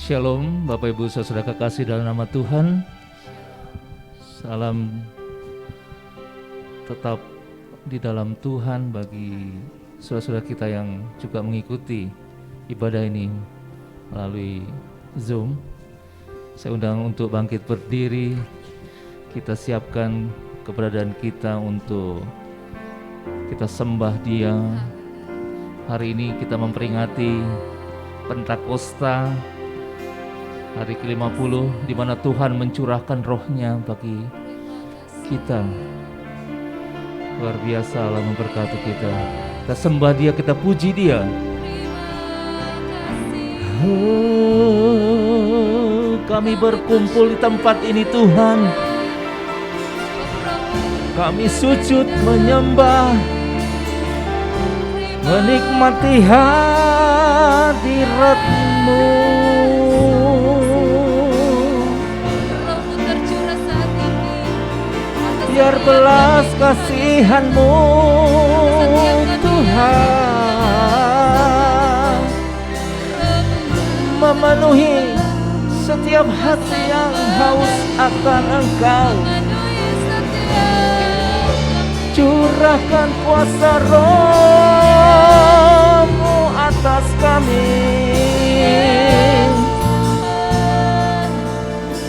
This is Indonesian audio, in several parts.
Shalom Bapak Ibu Saudara kekasih dalam nama Tuhan. Salam tetap di dalam Tuhan bagi saudara-saudara kita yang juga mengikuti ibadah ini melalui Zoom. Saya undang untuk bangkit berdiri. Kita siapkan keberadaan kita untuk kita sembah Dia. Hari ini kita memperingati Pentakosta, hari ke-50 di mana Tuhan mencurahkan roh-Nya bagi kita. Luar biasa Allah memberkati kita. Kita sembah Dia, kita puji Dia. Kami berkumpul di tempat ini Tuhan. Kami sujud menyembah, menikmati hadirat-Mu. Biar belas kasihan-Mu Tuhan memenuhi setiap hati yang haus akan Engkau. Curahkan kuasa Roh-Mu atas kami.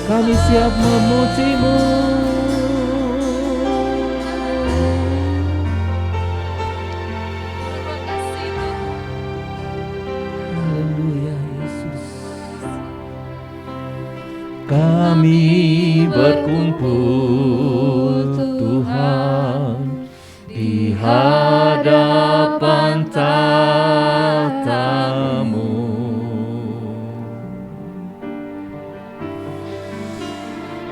Kami siap memuji-Mu. Kami berkumpul Tuhan di hadapan tahta-Mu.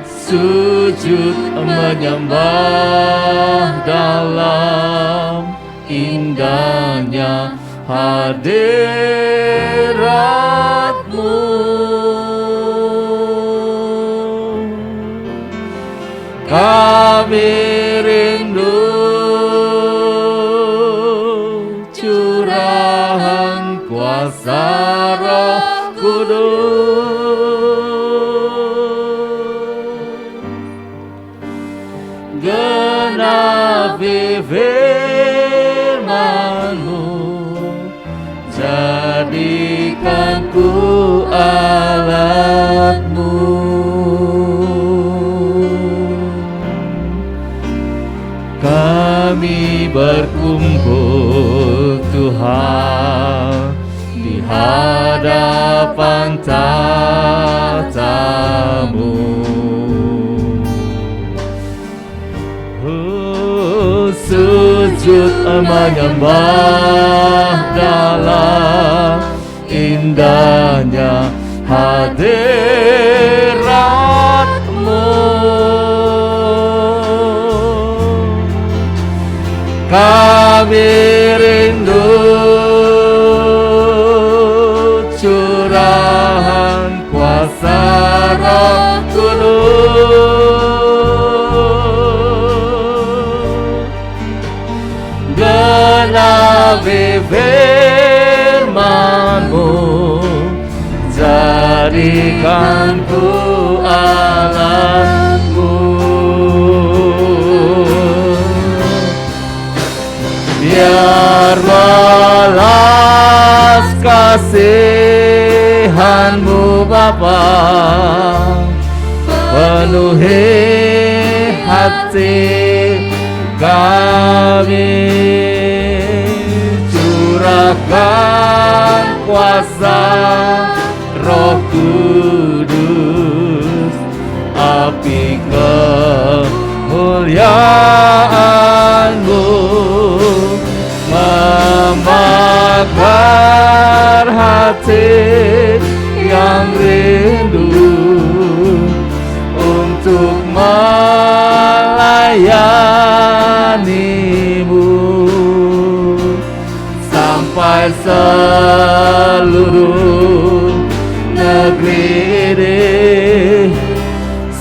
Sujud menyembah dalam indahnya hadirat-Mu. Kami rindu curahan kuasa Roh Kudus. Genapi firman-Mu, jadikan ku alat-Mu. Kami berkumpul Tuhan di hadapan tahta-Mu. Sujud menyembah dalam indahnya hadirat-Mu. Kami rindu curahan kuasa Roh Kudus. Genapi firman-Mu, jadikan ku alat-Mu. Biar belas kasihan-Mu Bapa penuhi hati kami. Curahkan kuasa Roh Kudus, api kemuliaan-Mu membakar hati yang rindu untuk melayani-Mu. Sampai seluruh negeri ini,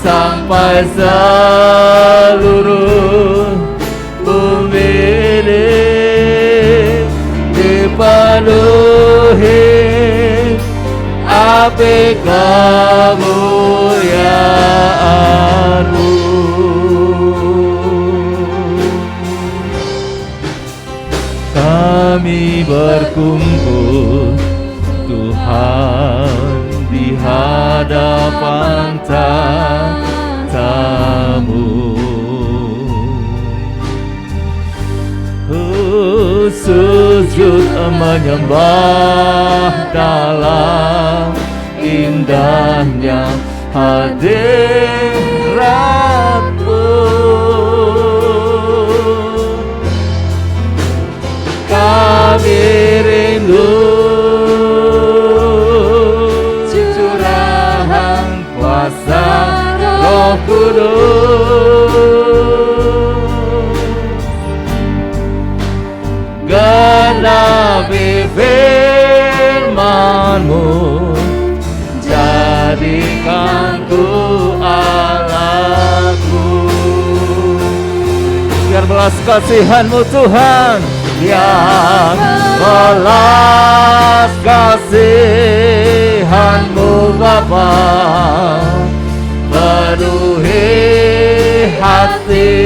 sampai seluruh bumi ini dipenuhi api kemuliaan-Mu. Kami berkumpul Tuhan di hadapan tahta-Mu. Sujud menyembah dalam indahnya hadirat-Mu. Kami rindu curahan kuasa Roh Kudus, genapi firman-Mu, jadikanku Allahku. Biar belas kasihan-Mu Tuhan, yang belas kasihan-Mu Bapa, penuhi hati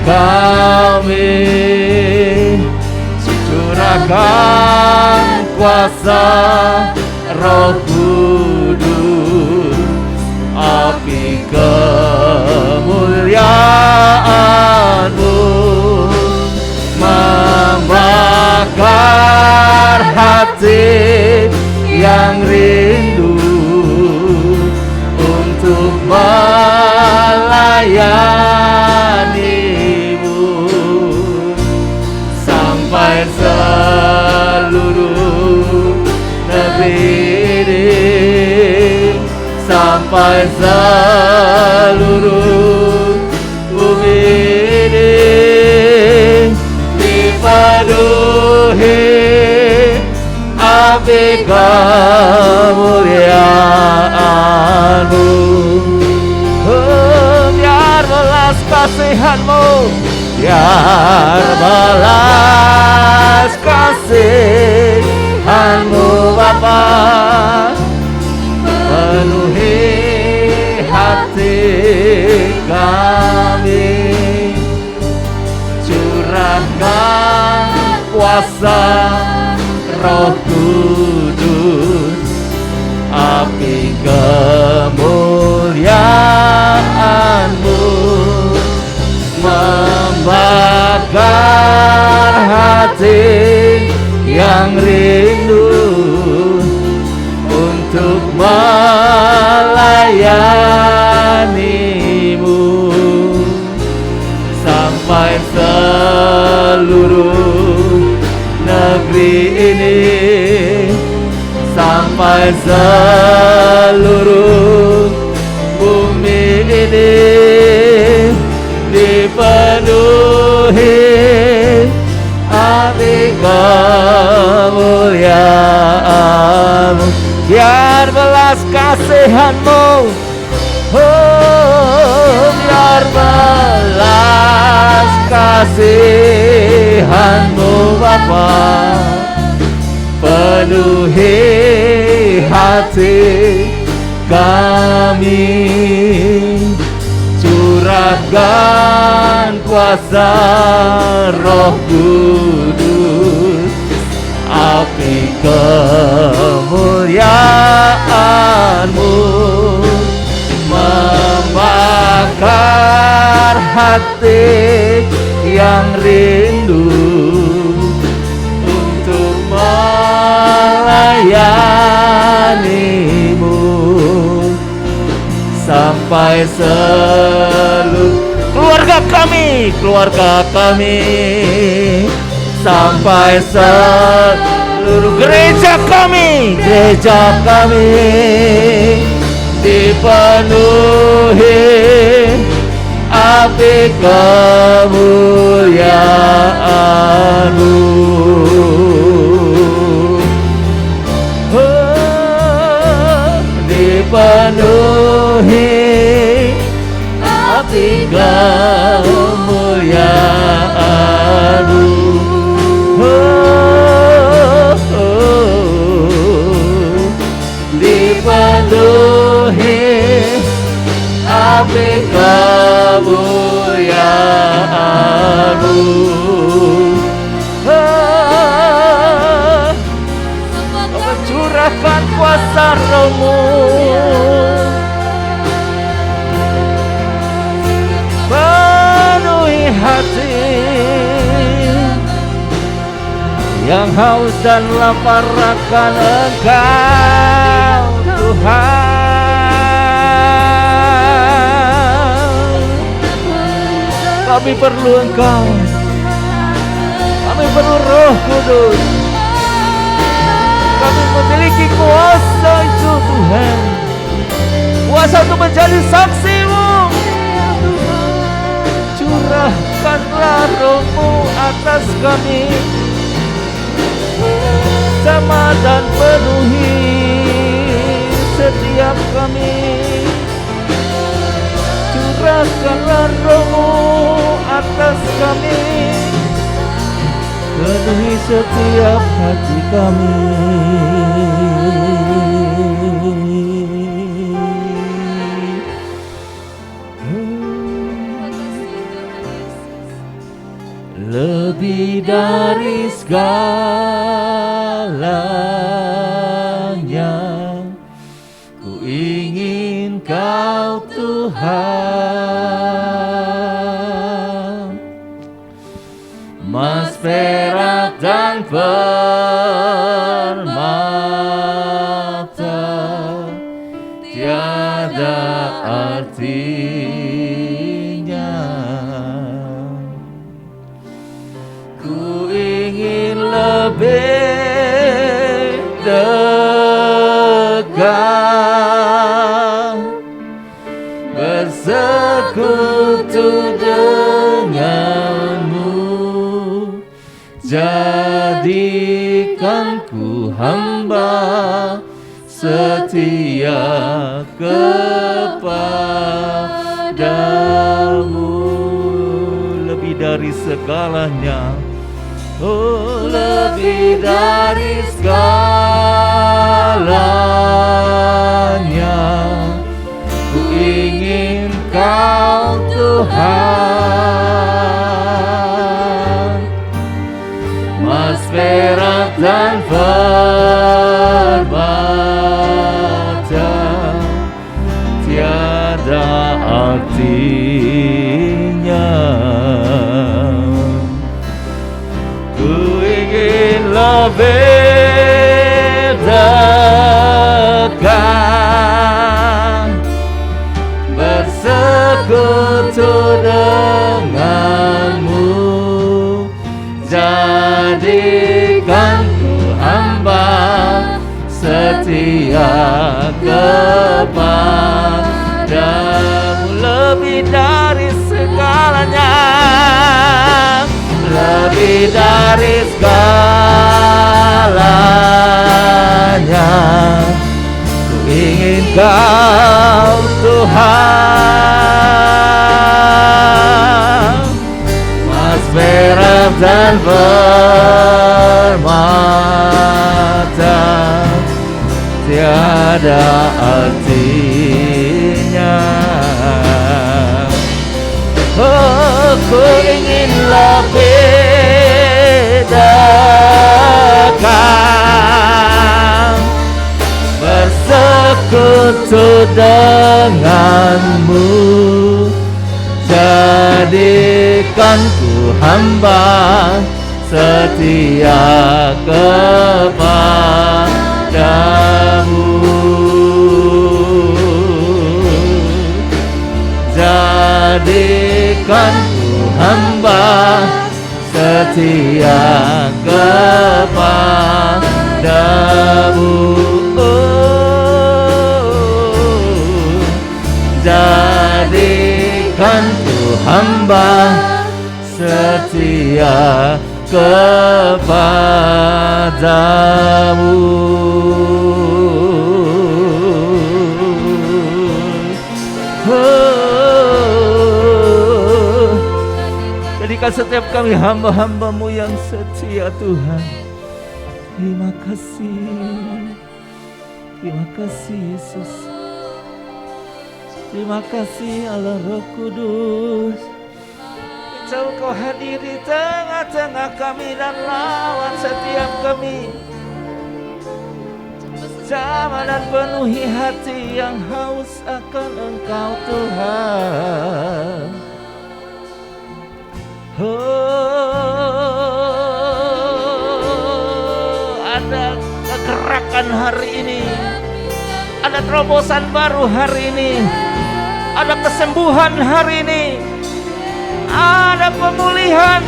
kami, curahkan kuasa Roh Kudus, api kemuliaan-Mu membakar hati yang rindu untuk melayani-Mu, sampai seluruh negeri ini, sampai seluruh bumi ini dipenuhi api kemuliaan-Mu. Biar belas kasihan-Mu, biar belas kasihan-Mu Bapa, penuhi hati kami, curahkan kuasa Roh Kudus, api kemuliaan-Mu membakar hati yang rindu untuk melayani-Mu, sampai seluruh negeri ini, sampai seluruh bumi ini dipenuhi api kemuliaan-Mu. Biar belas kasihan-Mu, biar belas kasihan-Mu Bapa, penuhi hati kami, curahkan kuasa Roh Kudus, api kemuliaan-Mu membakar hati yang rindu untuk melayani-Mu, sampai seluruh keluarga kami, sampai seluruh gereja kami dipenuhi api kemuliaan-Mu. Dipenuhi api kemuliaan-Mu. Dipenuhi tapi kemuliaan-Mu. Curahkan kuasa Roh-Mu, penuhi hati yang haus dan lapar akan Engkau, Tuhan. Kami perlu Engkau, kami perlu Roh Kudus. Kami memiliki kuasa itu, Tuhan, kuasa untuk menjadi saksi-Mu. Curahkanlah Roh-Mu atas kami, sama dan penuhi setiap kami. Curahkanlah Roh-Mu atas kami, penuhi setiap hati kami. Lebih dari segalanya, ku ingin Kau Tuhan. Emas, perak, dan permata tiada artinya. Ku ingin lebih dekat, bersekutu denganmu. Jadikan ku hamba setia kepadamu. Lebih dari segalanya, oh lebih dari segalanya, ku ingin Kau Tuhan. Emas, perak, dan permata tiada artinya. Ku ingin lebih dekat, bersekutu denganmu. Jadikan ku hamba setia kepadamu. Lebih dari segalanya, lebih dari segalanya, ku ingin Kau Tuhan. Emas, perak, dan permata tiada artinya. Oh, ku ingin lebih dekat, bersekutu denganmu. Jadikan ku hamba setia kepadamu. Jadikan ku hamba setia kepadamu. Jadikan ku hamba setia kepadamu. Jadikan setiap kami hamba-hamba-Mu yang setia, Tuhan. Terima kasih, terima kasih Yesus. Terima kasih Allah Roh Kudus. Bicara Kau hadir di tengah-tengah kami dan lawan setiap kami. Jamah dan penuhi hati yang haus akan Engkau Tuhan. Ada kegerakan hari ini, ada terobosan baru hari ini, ada kesembuhan hari ini, ada pemulihan.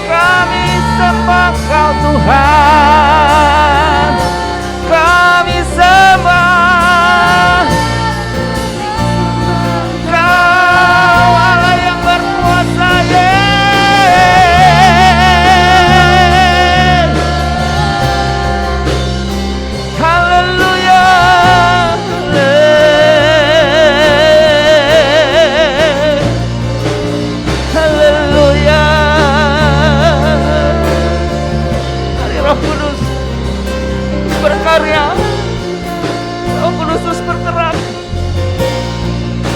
Kami sembah Kau Tuhan, kami sembah Kau Allah yang berkuasa. Haleluya, haleluya. Hari Roh Kudus berkarya, Roh Kudus terus bergerak.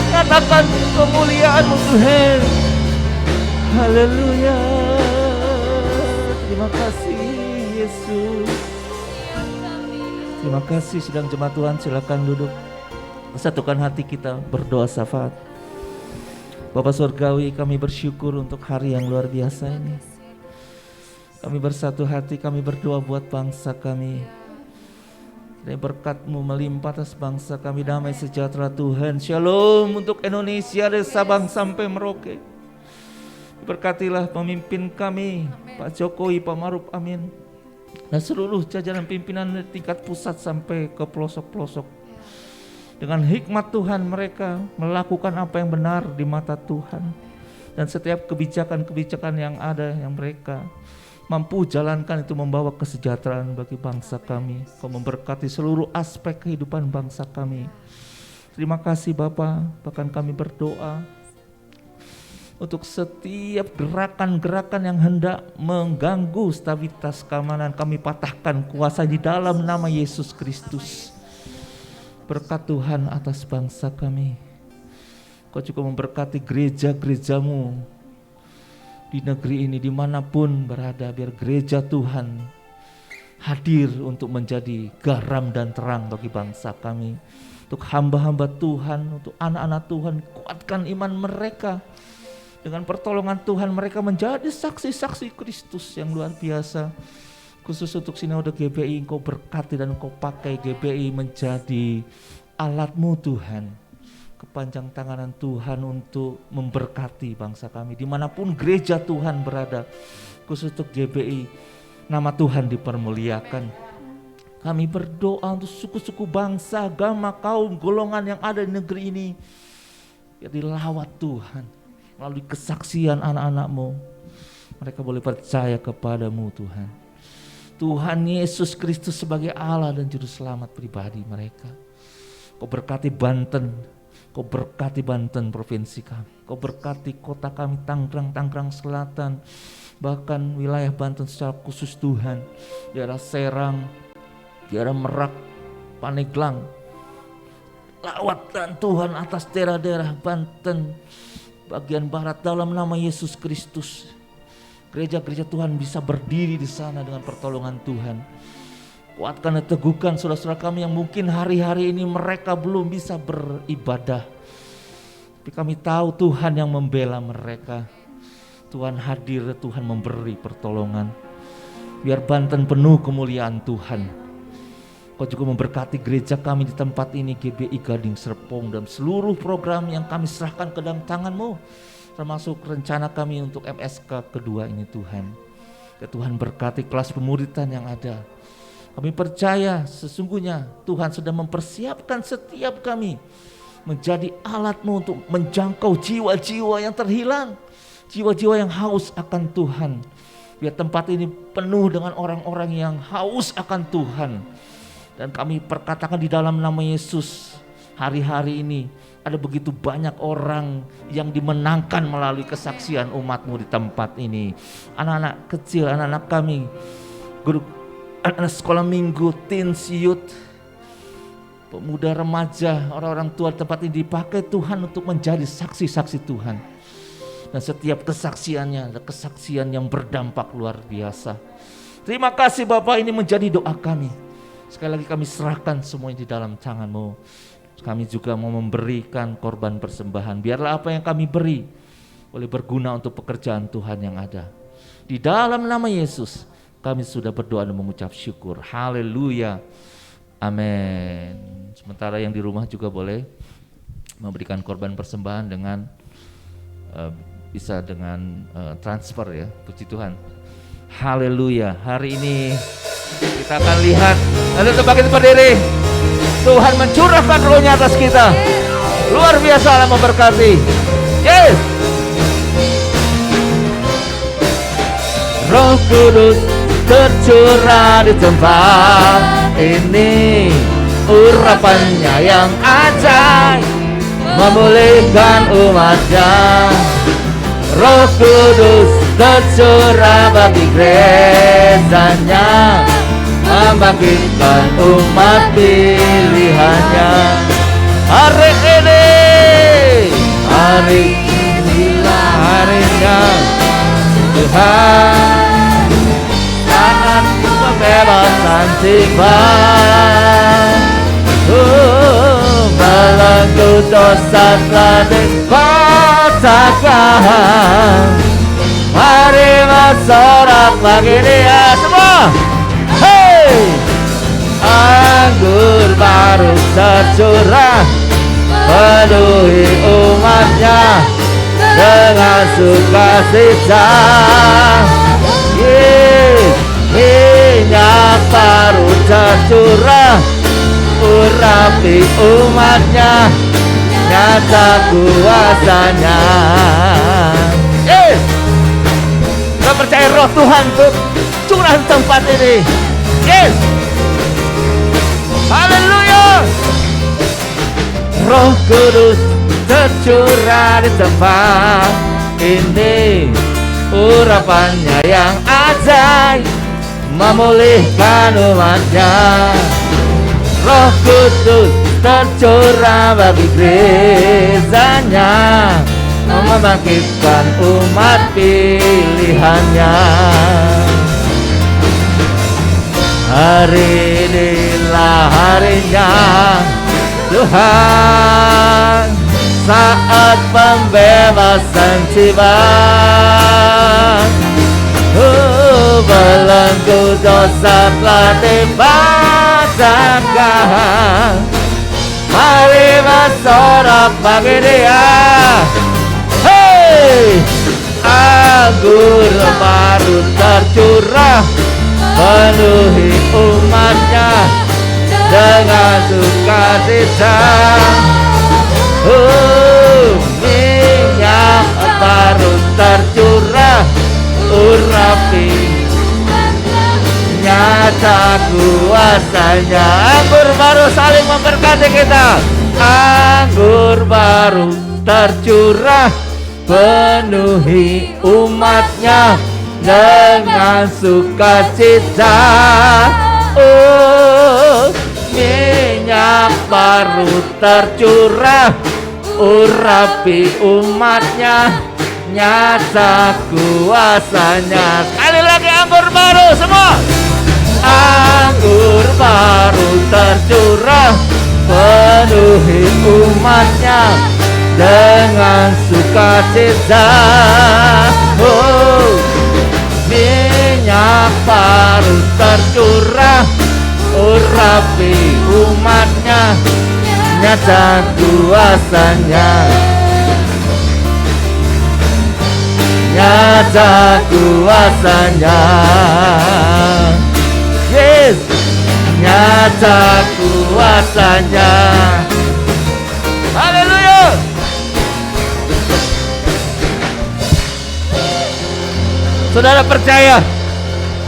Katakan kemuliaan-Mu Tuhan. Haleluya. Terima kasih Yesus. Terima kasih sedang jemaat Tuhan, silakan duduk. Satukan hati kita berdoa syafaat. Bapa Surgawi, kami bersyukur untuk hari yang luar biasa ini. Kami bersatu hati, kami berdoa buat bangsa kami. Dan berkat-Mu melimpah atas bangsa kami, damai sejahtera Tuhan. Shalom untuk Indonesia dari Sabang sampai Merauke. Berkatilah pemimpin kami, Pak Jokowi, Pak Maruf Amin, dan seluruh jajaran pimpinan dari tingkat pusat sampai ke pelosok-pelosok. Dengan hikmat Tuhan mereka melakukan apa yang benar di mata Tuhan. Dan setiap kebijakan-kebijakan yang ada yang mereka mampu jalankan itu membawa kesejahteraan bagi bangsa kami. Kau memberkati seluruh aspek kehidupan bangsa kami. Terima kasih Bapa. Bahkan kami berdoa untuk setiap gerakan-gerakan yang hendak mengganggu stabilitas keamanan, kami patahkan kuasa di dalam nama Yesus Kristus. Berkat Tuhan atas bangsa kami. Kau juga memberkati gereja-gereja-Mu di negeri ini, dimanapun berada, biar gereja Tuhan hadir untuk menjadi garam dan terang bagi bangsa kami. Untuk hamba-hamba Tuhan, untuk anak-anak Tuhan, kuatkan iman mereka. Dengan pertolongan Tuhan mereka menjadi saksi-saksi Kristus yang luar biasa. Khusus untuk Sinode GBI, Engkau berkati dan Engkau pakai GBI menjadi alat-Mu Tuhan. Kepanjang tanganan Tuhan untuk memberkati bangsa kami. Dimanapun gereja Tuhan berada, khusus untuk GBI, nama Tuhan dipermuliakan. Kami berdoa untuk suku-suku bangsa, agama, kaum, golongan yang ada di negeri ini. Biar dilawat Tuhan. Melalui kesaksian anak-anak-Mu, mereka boleh percaya kepada-Mu Tuhan. Tuhan Yesus Kristus sebagai Allah dan Juru Selamat pribadi mereka. Kau berkati Banten, Kau berkati Banten provinsi kami. Kau berkati kota kami Tangerang Selatan, bahkan wilayah Banten secara khusus Tuhan. Daerah Serang, daerah Merak, Pandeglang. Lawatan Tuhan atas daerah-daerah Banten bagian barat dalam nama Yesus Kristus. Gereja-gereja Tuhan bisa berdiri di sana dengan pertolongan Tuhan. Kuatkan dan teguhkan saudara-saudara kami yang mungkin hari-hari ini mereka belum bisa beribadah. Tapi kami tahu Tuhan yang membela mereka. Tuhan hadir, Tuhan memberi pertolongan. Biar Banten penuh kemuliaan Tuhan. Kau juga memberkati gereja kami di tempat ini, GBI Gading Serpong, dan seluruh program yang kami serahkan ke dalam tangan-Mu, termasuk rencana kami untuk MSK kedua ini Tuhan. Ya Tuhan, berkati kelas pemuritan yang ada. Kami percaya sesungguhnya Tuhan sedang mempersiapkan setiap kami menjadi alat-Mu untuk menjangkau jiwa-jiwa yang terhilang, jiwa-jiwa yang haus akan Tuhan. Biar tempat ini penuh dengan orang-orang yang haus akan Tuhan. Dan kami perkatakan di dalam nama Yesus, hari-hari ini ada begitu banyak orang yang dimenangkan melalui kesaksian umat-Mu di tempat ini. Anak-anak kecil, anak-anak kami, guru anak sekolah minggu, teens, youth, pemuda, remaja, orang-orang tua tempat ini dipakai Tuhan untuk menjadi saksi-saksi Tuhan. Dan setiap kesaksiannya adalah kesaksian yang berdampak luar biasa. Terima kasih Bapak, ini menjadi doa kami. Sekali lagi kami serahkan semuanya di dalam tangan-Mu. Kami juga mau memberikan korban persembahan. Biarlah apa yang kami beri boleh berguna untuk pekerjaan Tuhan yang ada. Di dalam nama Yesus kami sudah berdoa dan mengucap syukur. Haleluya. Amin. Sementara yang di rumah juga boleh memberikan korban persembahan dengan bisa dengan transfer ya. Puji Tuhan. Haleluya. Hari ini kita akan lihat, lalu bangkit berdiri. Tuhan mencurahkan roh-Nya atas kita. Luar biasa Allah memberkati. Yes. Roh Kudus tercurah di tempat ini. Urapannya yang ajaib memulihkan umat-Nya. Roh Kudus tercurah bagi gereja-Nya, membangkitkan umat pilihan-Nya. Hari inilah harinya Tuhan, saat pembebasan tiba. Belenggu dosa telah dipatahkan. Mari bersorak bagi Dia semua. Hey! Anggur baru tercurah, penuhi umat-Nya dengan sukacita. Minyak baru tercurah, urapi umat-Nya, nyata kuasa-Nya. Kita percaya roh Tuhan untuk curah tempat ini. Yes. Haleluya. Roh Kudus tercurah di tempat ini. Urapannya yang ajaib memulihkan umat-Nya. Roh Kudus tercurah bagi gereja-Nya, membangkitkan umat pilihan-Nya. Hari inilah harinya Tuhan, saat pembebasan tiba. Belenggu dosa telah dipatahkan. Mari bersorak bagi Dia. Hey! Anggur baru tercurah, penuhi umat-Nya dengan sukacita. Minyak baru tercurah, urapi nyata kuasa-Nya. Anggur baru saling memberkati kita. Anggur baru tercurah, penuhi umat-Nya dengan sukacita. Minyak baru tercurah, urapi umat-Nya, nyata kuasa-Nya. Sekali lagi anggur baru semua. Anggur baru tercurah, penuhi umat-Nya dengan sukacita. Minyak baru tercurah, urapi umat-Nya, nyata kuasa-Nya. Nyata kuasa-Nya. Yes, nyata kuasa-Nya. Haleluya. Saudara percaya,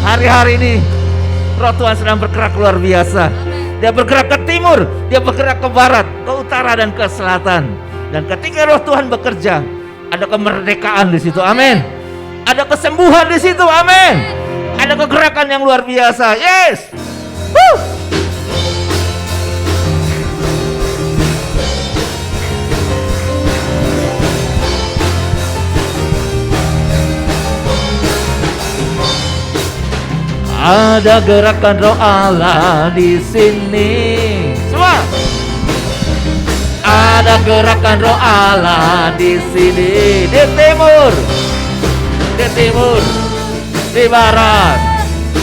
hari-hari ini Roh Tuhan sedang bergerak luar biasa. Dia bergerak ke timur, Dia bergerak ke barat, ke utara dan ke selatan. Dan ketika Roh Tuhan bekerja, ada kemerdekaan di situ, amin. Ada kesembuhan di situ, amin. Ada kegerakan yang luar biasa, yes. Woo. Ada gerakan roh Allah di sini. Semua. Ada gerakan roh Allah di sini. Di timur, di barat,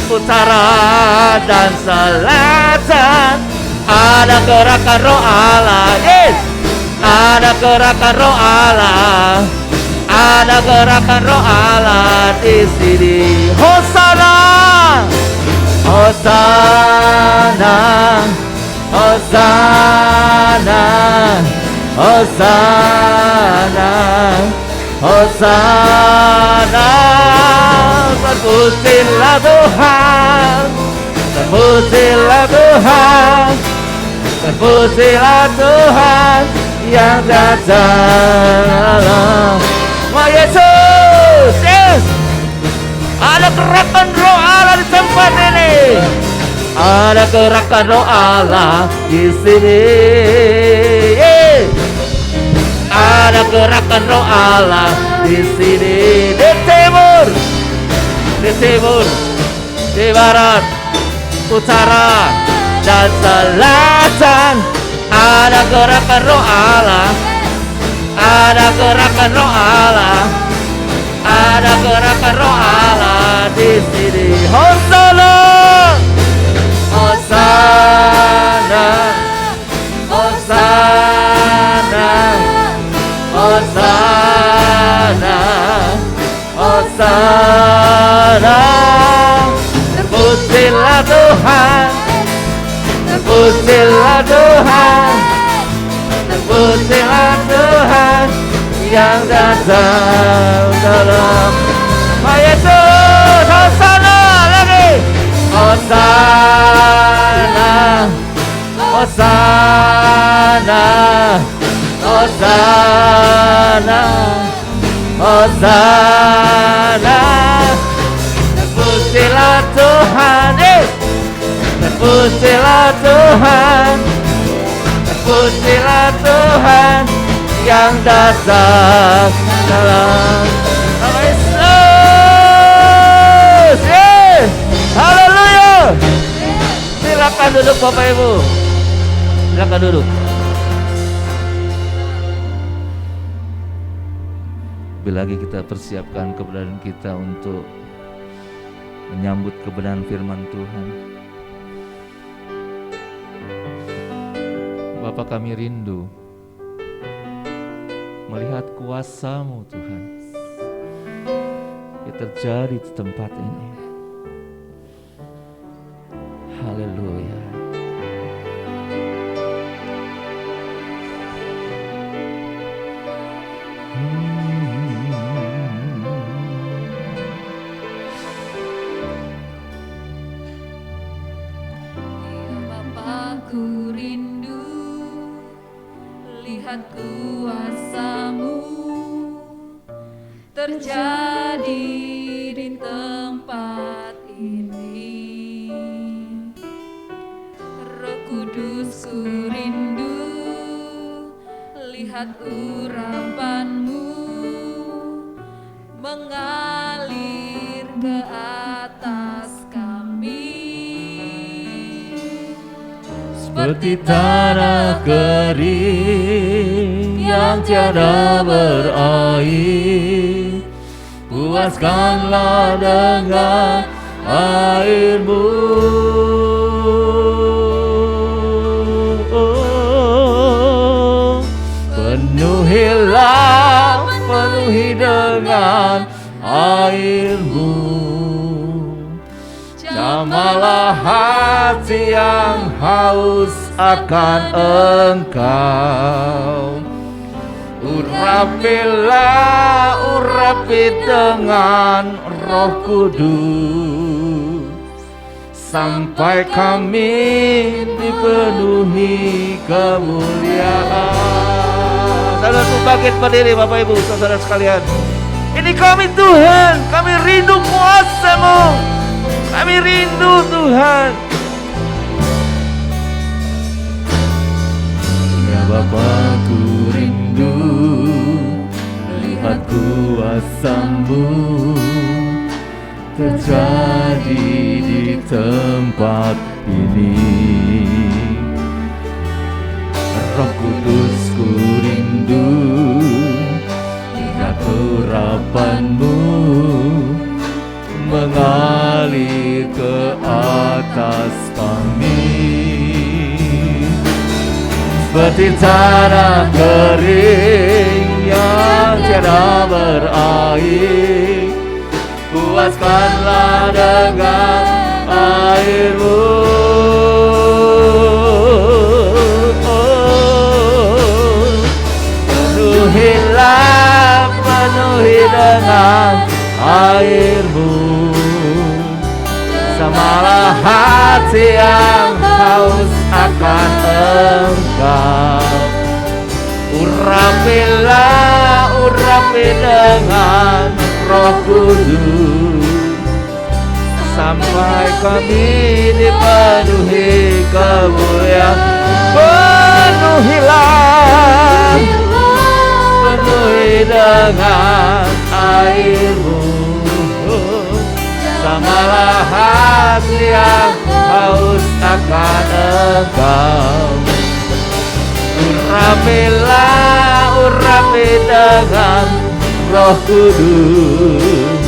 utara dan selatan. Ada gerakan roh Allah. Yes. Ada gerakan roh Allah. Ada gerakan roh Allah di sini. Hosana, Hosana, Hosana, Hosana, Hosana. Terpujilah Tuhan, terpujilah Tuhan, terpujilah Tuhan yang datang. Wah Yesus, yes. Ada gerakan roh Allah di tempat ini. Ada gerakan roh Allah di sini. Yeah. Ada gerakan roh Allah di sini. Di timur, di barat, utara dan selatan. Ada gerakan roh Allah. Ada gerakan roh Allah. Ada gerakan roh Allah di sini. Hosana, Hosana, Hosana, Hosana, Hosana. Terpujilah Tuhan, terpujilah Tuhan, terpujilah Tuhan yang datang dalam nama Yesus. Hosana lagi. Hosana, Hosana, Hosana, Hosana. Terpujilah Tuhan, terpujilah Tuhan, terpujilah Tuhan yang datang dalam nama Yesus. Yes. Haleluya. Silakan duduk Bapak Ibu. Silakan duduk. Lebih lagi kita persiapkan keberadaan kita untuk menyambut kebenaran firman Tuhan. Bapa, kami rindu melihat kuasa-Mu Tuhan yang terjadi di tempat ini. Haleluya. Bapakku rindu lihat kuasa-Mu terjadi di tempat ini. Roh Kudus, ku rindu lihat urapan-Mu mengalir ke atas kami seperti tanah kering yang tiada berair. Puaskanlah dengan air-Mu. Penuhi dengan air-Mu. Jamalah hati yang haus akan Engkau. Urapi dengan Roh Kudus sampai kami dipenuhi kemuliaan. Saudara bangkit berdiri Bapak Ibu saudara sekalian. Ini kami Tuhan, kami rindu kuasa-Mu. Kami rindu Tuhan. Ya Bapakku rindu lihat kuasa-Mu terjadi di tempat ini. Roh Kudus, ku rindu ingat urapan-Mu mengalir ke atas kami. Seperti tanah kering yang tiada berair, puaskanlah dengan air-Mu. Penuhilah, penuhi dengan air-Mu, samalah hati yang haus akan Engkau. Urapilah, urapi dengan Roh Kudus, sampai kami dipenuhi kemuliaan. Penuhilah, penuhi dengan air-Mu, samalah hati yang haus akan Engkau. Urapilah, urapi dengan Roh Kudus,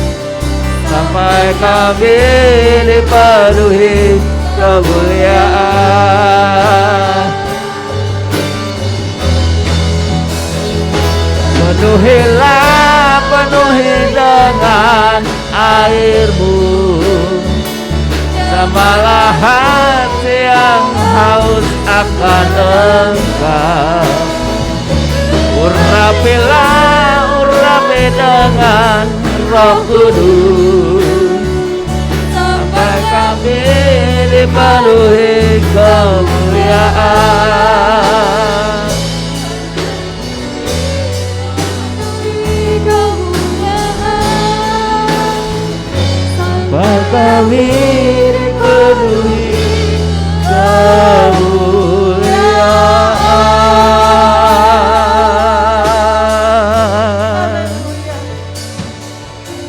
sampai kami dipenuhi kemuliaan. Penuhilah, penuhi dengan air-Mu, samalah hati yang haus akan Engkau. Urapilah, urapi dengan Roh Kudus, sampai kami dipenuhi kemuliaan. Sampai kami dipenuhi kemuliaan.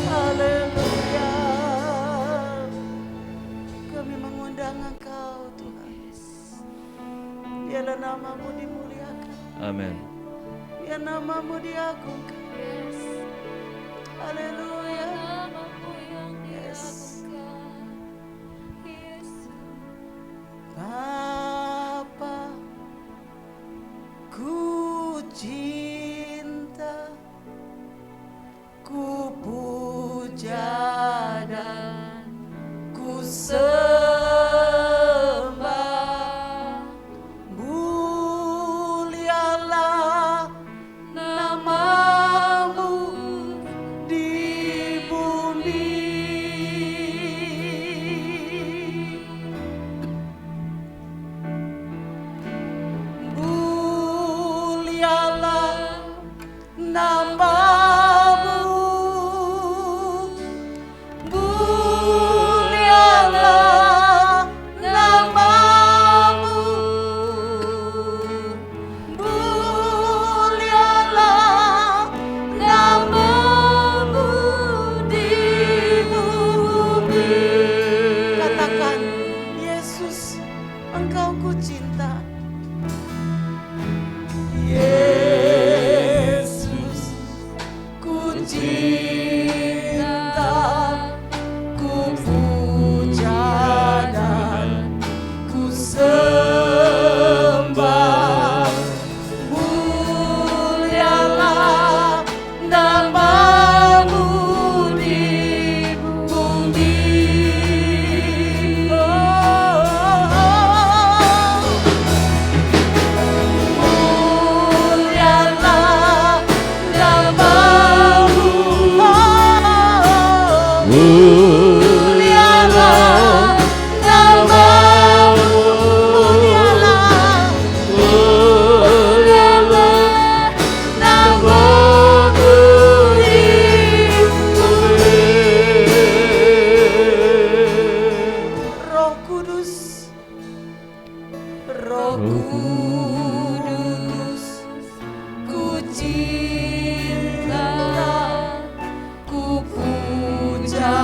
Haleluya. Kami mengundang Engkau Tuhan. Biarlah nama-Mu dimuliakan, Amin. biar nama-Mu diagungkan. Haleluya. Yes. Bapa, ku cinta, ku puja dan ku sembah. Mulialah nama-Mu di bumi. Mulialah nama-Mu, mulialah nama-Mu, mulialah nama-Mu di bumi. Katakan, Yesus, Engkau ku cinta. Yesus, ku cinta, ku puja dan ku sembah. Mulialah nama-Mu di bumi. Mulialah nama-Mu, mulialah nama-Mu, mulialah, mulialah nama-Mu di bumi. Roh Kudus, Roh Kudus, ku cinta, ku puja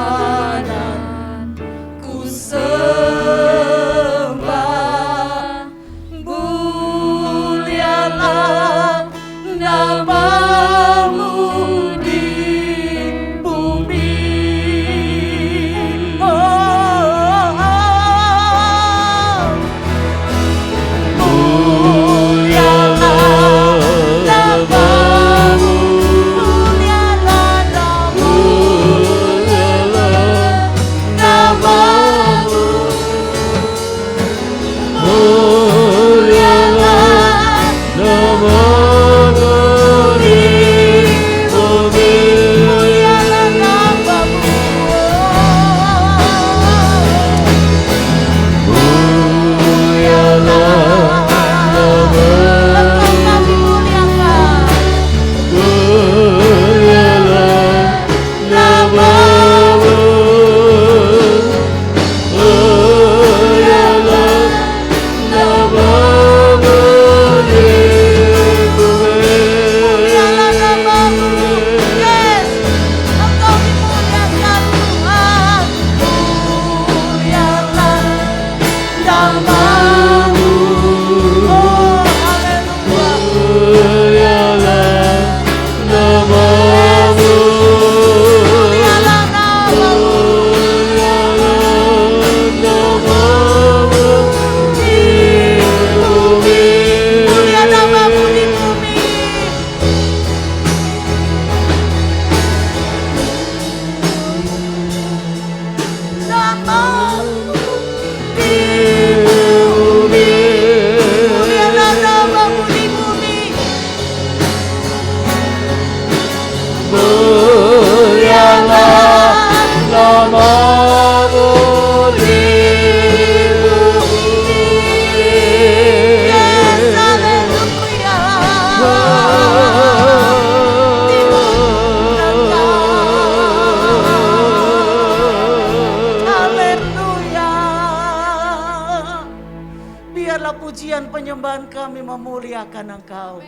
kami memuliakan Engkau.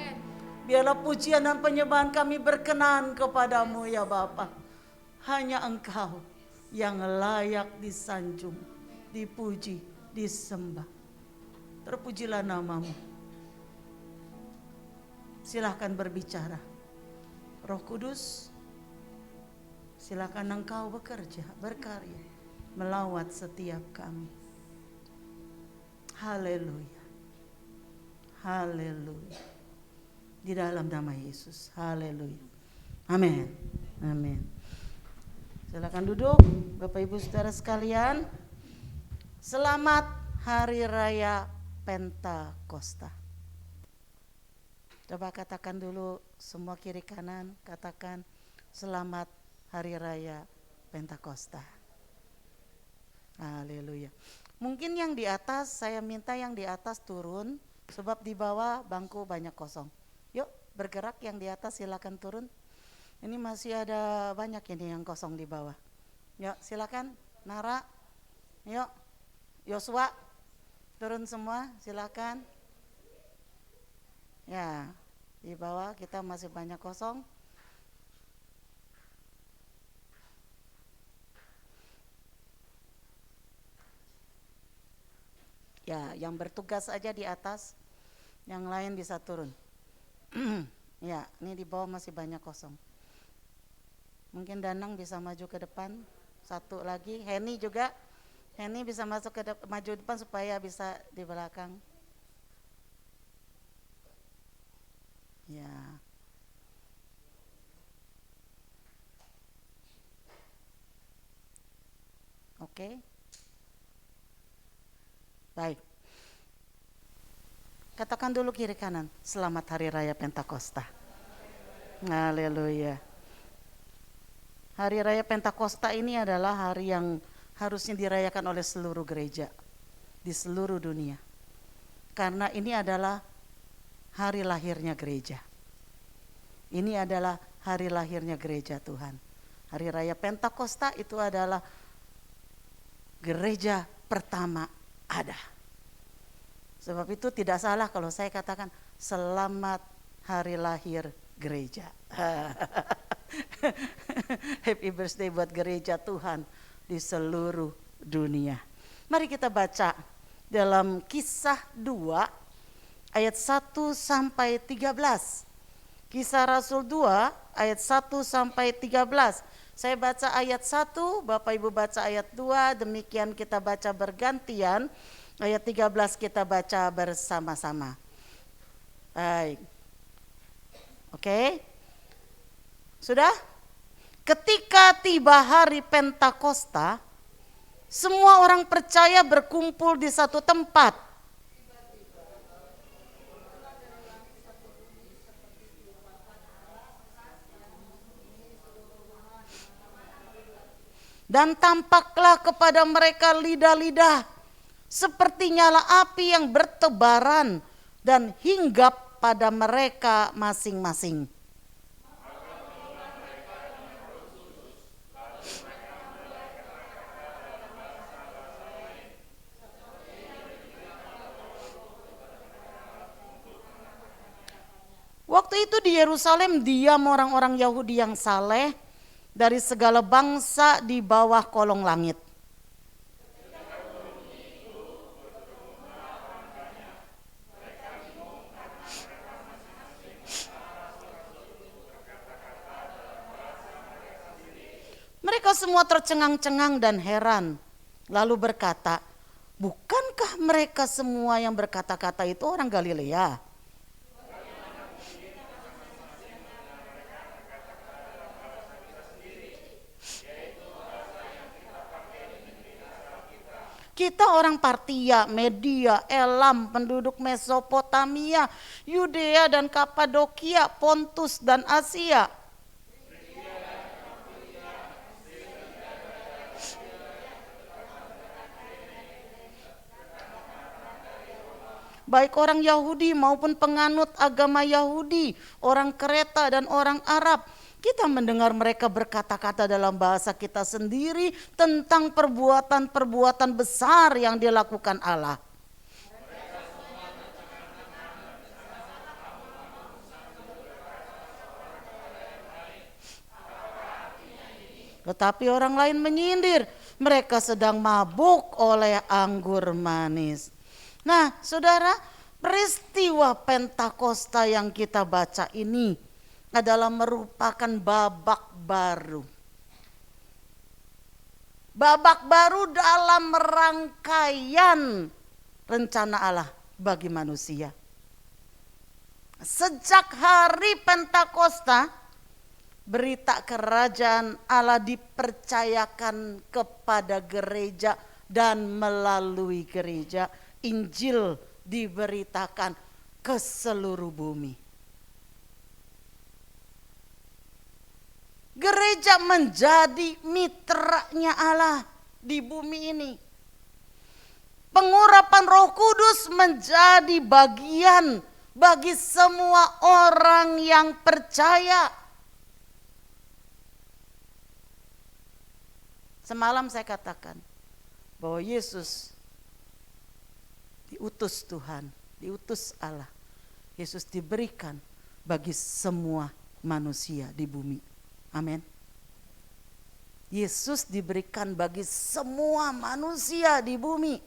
Biarlah pujian dan penyembahan kami berkenan kepadamu ya Bapa. Hanya Engkau yang layak disanjung, dipuji, disembah. Terpujilah namamu. Silahkan berbicara. Roh Kudus, silakan Engkau bekerja, berkarya, melawat setiap kami. Haleluya. Haleluya. Di dalam nama Yesus. Haleluya. Amin. Amin. Silakan duduk, Bapak Ibu Saudara sekalian. Selamat Hari Raya Pentakosta. Coba katakan dulu semua kiri kanan, katakan selamat Hari Raya Pentakosta. Haleluya. Mungkin yang di atas, saya minta yang di atas turun, sebab di bawah bangku banyak kosong. Yuk bergerak, yang di atas silakan turun. Ini masih ada banyak ini yang kosong di bawah. Yuk silakan, Nara, yuk, Yosua, turun semua, silakan. Ya, di bawah kita masih banyak kosong. Ya, yang bertugas aja di atas, yang lain bisa turun. Ya, ini di bawah masih banyak kosong. Mungkin Danang bisa maju ke depan. Satu lagi, Heni juga. Heni bisa masuk ke maju depan supaya bisa di belakang. Ya. Oke. Baik. Katakan dulu kiri kanan, selamat Hari Raya Pentakosta. Haleluya. Hari Raya Pentakosta ini adalah hari yang harusnya dirayakan oleh seluruh gereja di seluruh dunia. Karena ini adalah hari lahirnya gereja. Ini adalah hari lahirnya gereja Tuhan. Hari Raya Pentakosta itu adalah gereja pertama ada. Sebab itu tidak salah kalau saya katakan selamat hari lahir gereja. Happy birthday buat gereja Tuhan di seluruh dunia. Mari kita baca dalam Kisah 2 ayat 1 sampai 13. Kisah Rasul 2 ayat 1 sampai 13. Saya baca ayat 1, Bapak Ibu baca ayat 2, demikian kita baca bergantian. Ayat 13 kita baca bersama-sama. Baik. Oke. Sudah? Ketika tiba hari Pentakosta, semua orang percaya berkumpul di satu tempat. Dan tampaklah kepada mereka lidah-lidah seperti nyala api yang bertebaran dan hinggap pada mereka masing-masing. Waktu itu di Yerusalem diam orang-orang Yahudi yang saleh dari segala bangsa di bawah kolong langit. Mereka semua tercengang-cengang dan heran, lalu berkata, bukankah mereka semua yang berkata-kata itu orang Galilea? Kita orang Partia, Media, Elam, penduduk Mesopotamia, Yudea dan Kapadokia, Pontus dan Asia. Baik orang Yahudi maupun penganut agama Yahudi, orang Kreta dan orang Arab. Kita mendengar mereka berkata-kata dalam bahasa kita sendiri tentang perbuatan-perbuatan besar yang dilakukan Allah. Tetapi orang lain menyindir, mereka sedang mabuk oleh anggur manis. Nah, saudara, peristiwa Pentakosta yang kita baca ini adalah merupakan babak baru. Babak baru dalam rangkaian rencana Allah bagi manusia. Sejak hari Pentakosta, berita kerajaan Allah dipercayakan kepada gereja dan melalui gereja Injil diberitakan ke seluruh bumi. Gereja menjadi mitranya Allah di bumi ini. Pengurapan Roh Kudus menjadi bagian bagi semua orang yang percaya. Semalam saya katakan bahwa Yesus diutus Tuhan, diutus Allah. Yesus diberikan bagi semua manusia di bumi. Amin. Yesus diberikan bagi semua manusia di bumi.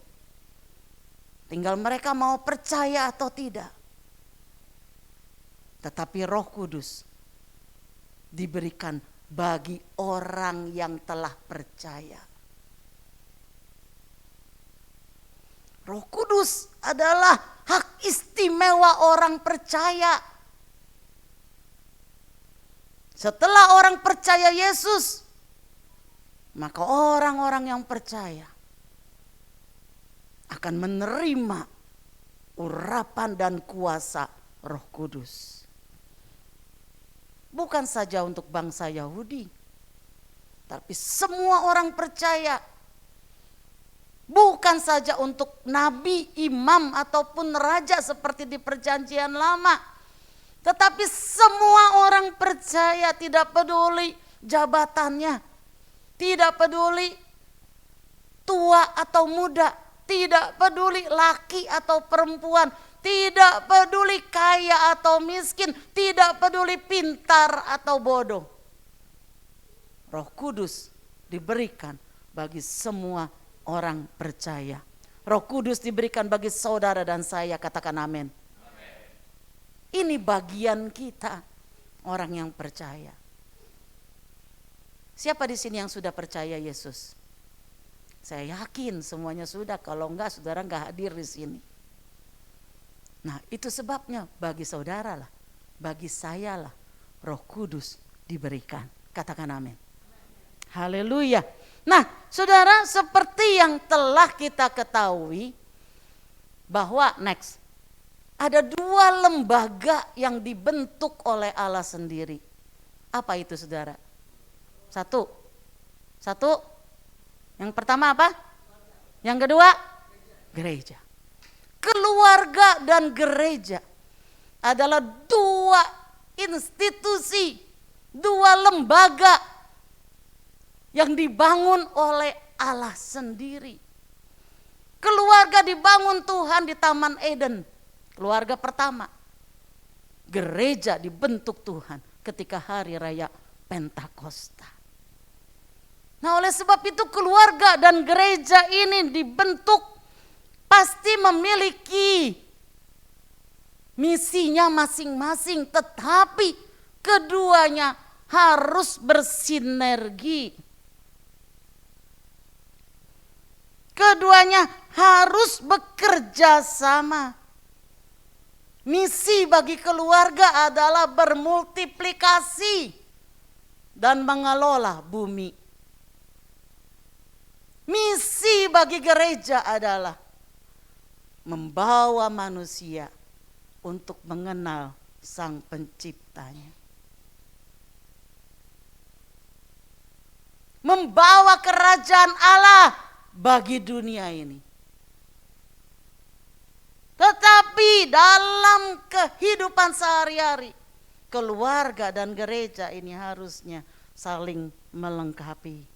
Tinggal mereka mau percaya atau tidak. Tetapi Roh Kudus diberikan bagi orang yang telah percaya. Roh Kudus adalah hak istimewa orang percaya. Setelah orang percaya Yesus, maka orang-orang yang percaya akan menerima urapan dan kuasa Roh Kudus. Bukan saja untuk bangsa Yahudi, tapi semua orang percaya. Bukan saja untuk nabi, imam, ataupun raja seperti di Perjanjian Lama. Tetapi semua orang percaya, tidak peduli jabatannya, tidak peduli tua atau muda, tidak peduli laki atau perempuan, tidak peduli kaya atau miskin, tidak peduli pintar atau bodoh. Roh Kudus diberikan bagi semua orang percaya. Roh Kudus diberikan bagi saudara dan saya, katakan amin. Ini bagian kita, orang yang percaya. Siapa di sini yang sudah percaya Yesus? Saya yakin semuanya sudah, kalau enggak saudara enggak hadir di sini. Nah, itu sebabnya bagi saudara lah, bagi saya lah, Roh Kudus diberikan. Katakan amin. Haleluya. Nah, saudara, seperti yang telah kita ketahui bahwa next, ada dua lembaga yang dibentuk oleh Allah sendiri. Apa itu saudara? Satu. Yang pertama apa? Yang kedua? Gereja. Keluarga dan gereja adalah dua institusi, dua lembaga yang dibangun oleh Allah sendiri. Keluarga dibangun Tuhan di Taman Eden. Keluarga pertama. Gereja dibentuk Tuhan ketika hari raya Pentakosta. Nah, oleh sebab itu keluarga dan gereja ini dibentuk pasti memiliki misinya masing-masing, tetapi keduanya harus bersinergi. Keduanya harus bekerja sama. Misi bagi keluarga adalah bermultiplikasi dan mengelola bumi. Misi bagi gereja adalah membawa manusia untuk mengenal Sang Penciptanya. Membawa kerajaan Allah bagi dunia ini. Tetapi dalam kehidupan sehari-hari, keluarga dan gereja ini harusnya saling melengkapi.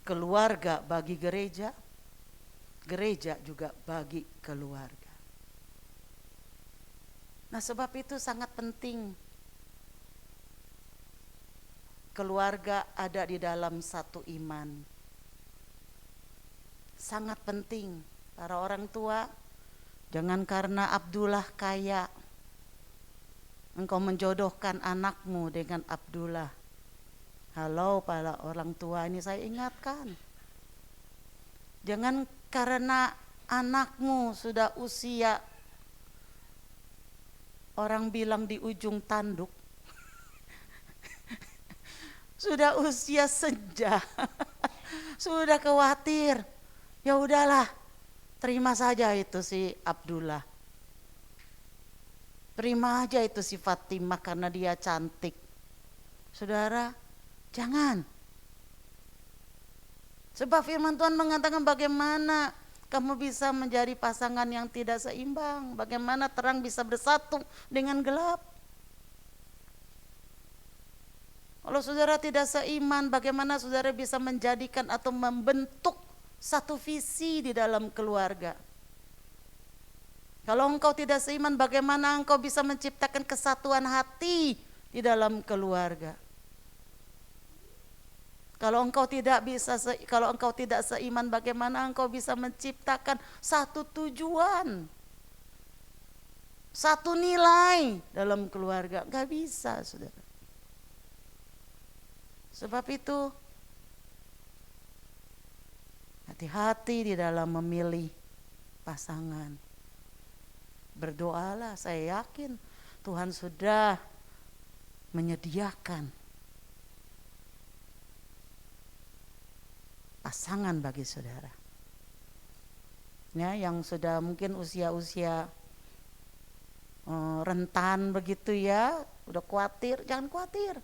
Keluarga bagi gereja, gereja juga bagi keluarga. Nah, sebab itu sangat penting keluarga ada di dalam satu iman. Sangat penting para orang tua, jangan karena Abdullah kaya engkau menjodohkan anakmu dengan Abdullah. Halo para orang tua, ini saya ingatkan. Jangan karena anakmu sudah usia, orang bilang di ujung tanduk, sudah usia senja, sudah khawatir. Ya udahlah, terima saja itu si Abdullah. Terima aja itu si Fatimah karena dia cantik. Saudara, jangan. Sebab firman Tuhan mengatakan bagaimana kamu bisa menjadi pasangan yang tidak seimbang. Bagaimana terang bisa bersatu dengan gelap. Kalau saudara tidak seiman, bagaimana saudara bisa menjadikan atau membentuk satu visi di dalam keluarga? Kalau engkau tidak seiman, bagaimana engkau bisa menciptakan kesatuan hati di dalam keluarga? Kalau engkau tidak seiman, bagaimana engkau bisa menciptakan satu tujuan, satu nilai dalam keluarga? Gak bisa, saudara. Sebab itu hati-hati di dalam memilih pasangan. Berdoalah, saya yakin Tuhan sudah menyediakan pasangan bagi saudara. Ya, yang sudah mungkin usia-usia rentan begitu ya, udah khawatir, jangan khawatir.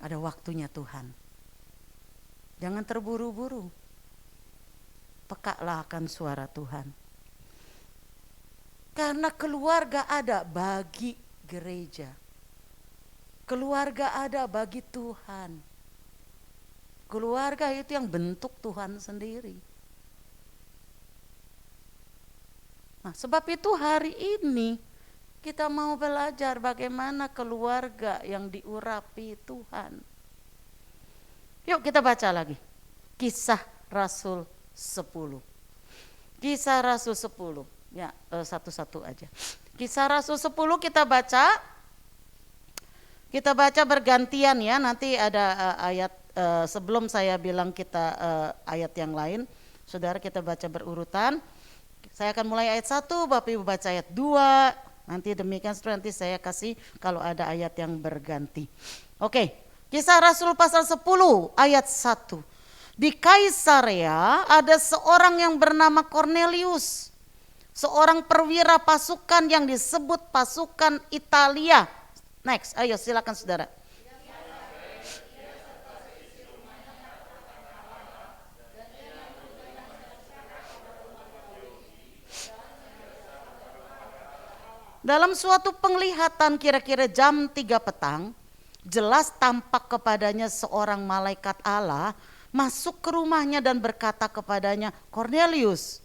Ada waktunya Tuhan. Jangan terburu-buru. Pekalah akan suara Tuhan. Karena keluarga ada bagi gereja. Keluarga ada bagi Tuhan. Keluarga itu yang bentuk Tuhan sendiri. Nah, sebab itu hari ini kita mau belajar bagaimana keluarga yang diurapi Tuhan. Yuk kita baca lagi. Kisah Rasul 10. Kisah Rasul 10. Ya, satu-satu aja. Kisah Rasul 10 kita baca. Kita baca bergantian ya. Nanti ada ayat sebelum saya bilang kita ayat yang lain. Saudara kita baca berurutan. Saya akan mulai ayat 1, Bapak Ibu baca ayat 2. Nanti demikian nanti saya kasih kalau ada ayat yang berganti. Oke, Kisah Rasul pasal 10 ayat 1. Di Kaisarea ada seorang yang bernama Cornelius, seorang perwira pasukan yang disebut pasukan Italia. Next, ayo silakan saudara. Dalam suatu penglihatan kira-kira jam 3 petang, jelas tampak kepadanya seorang malaikat Allah masuk ke rumahnya dan berkata kepadanya, Cornelius.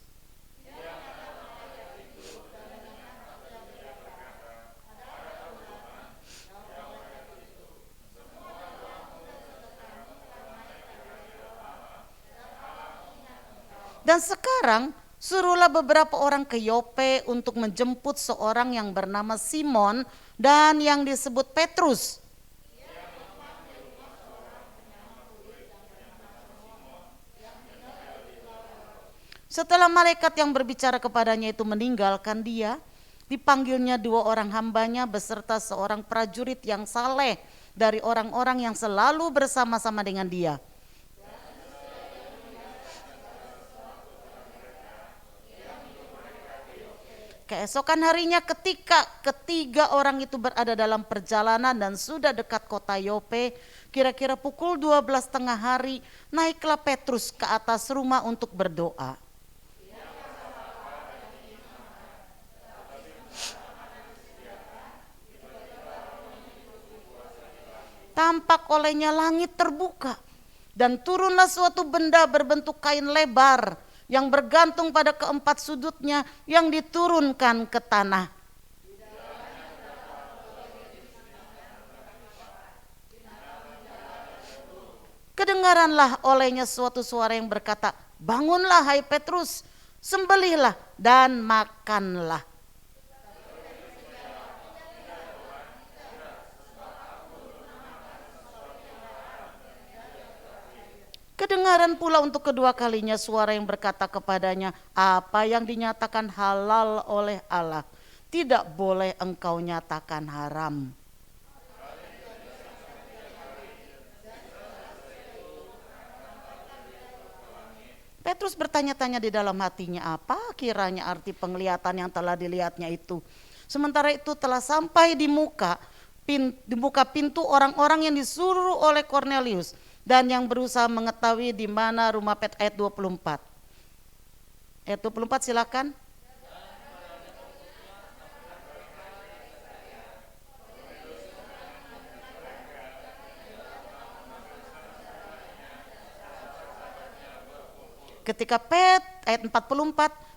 Dan sekarang suruhlah beberapa orang ke Yope untuk menjemput seorang yang bernama Simon dan yang disebut Petrus. Setelah malaikat yang berbicara kepadanya itu meninggalkan dia, dipanggilnya 2 orang hambanya beserta seorang prajurit yang saleh dari orang-orang yang selalu bersama-sama dengan dia. Keesokan harinya ketika ketiga orang itu berada dalam perjalanan dan sudah dekat kota Yope, kira-kira pukul 12:30 hari, naiklah Petrus ke atas rumah untuk berdoa. Tampak olehnya langit terbuka dan turunlah suatu benda berbentuk kain lebar yang bergantung pada keempat sudutnya yang diturunkan ke tanah. Kedengaranlah olehnya suatu suara yang berkata, bangunlah hai Petrus, sembelihlah dan makanlah. Kedengaran pula untuk kedua kalinya suara yang berkata kepadanya, apa yang dinyatakan halal oleh Allah, tidak boleh engkau nyatakan haram. Petrus bertanya-tanya di dalam hatinya, apa kiranya arti penglihatan yang telah dilihatnya itu. Sementara itu telah sampai di muka pintu orang-orang yang disuruh oleh Kornelius dan yang berusaha mengetahui di mana rumah Petrus. Ayat 24. Ayat 24 silakan. Ayat 44,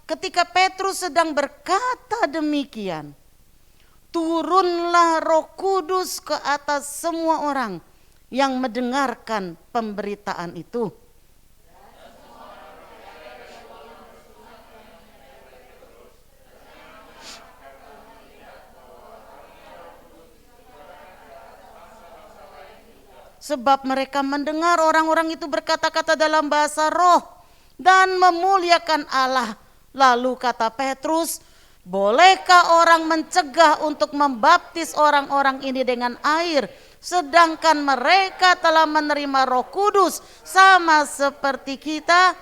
ketika Petrus sedang berkata demikian, turunlah Roh Kudus ke atas semua orang yang mendengarkan pemberitaan itu. Sebab mereka mendengar orang-orang itu berkata-kata dalam bahasa roh dan memuliakan Allah. Lalu kata Petrus, bolehkah orang mencegah untuk membaptis orang-orang ini dengan air, sedangkan mereka telah menerima Roh Kudus sama seperti kita?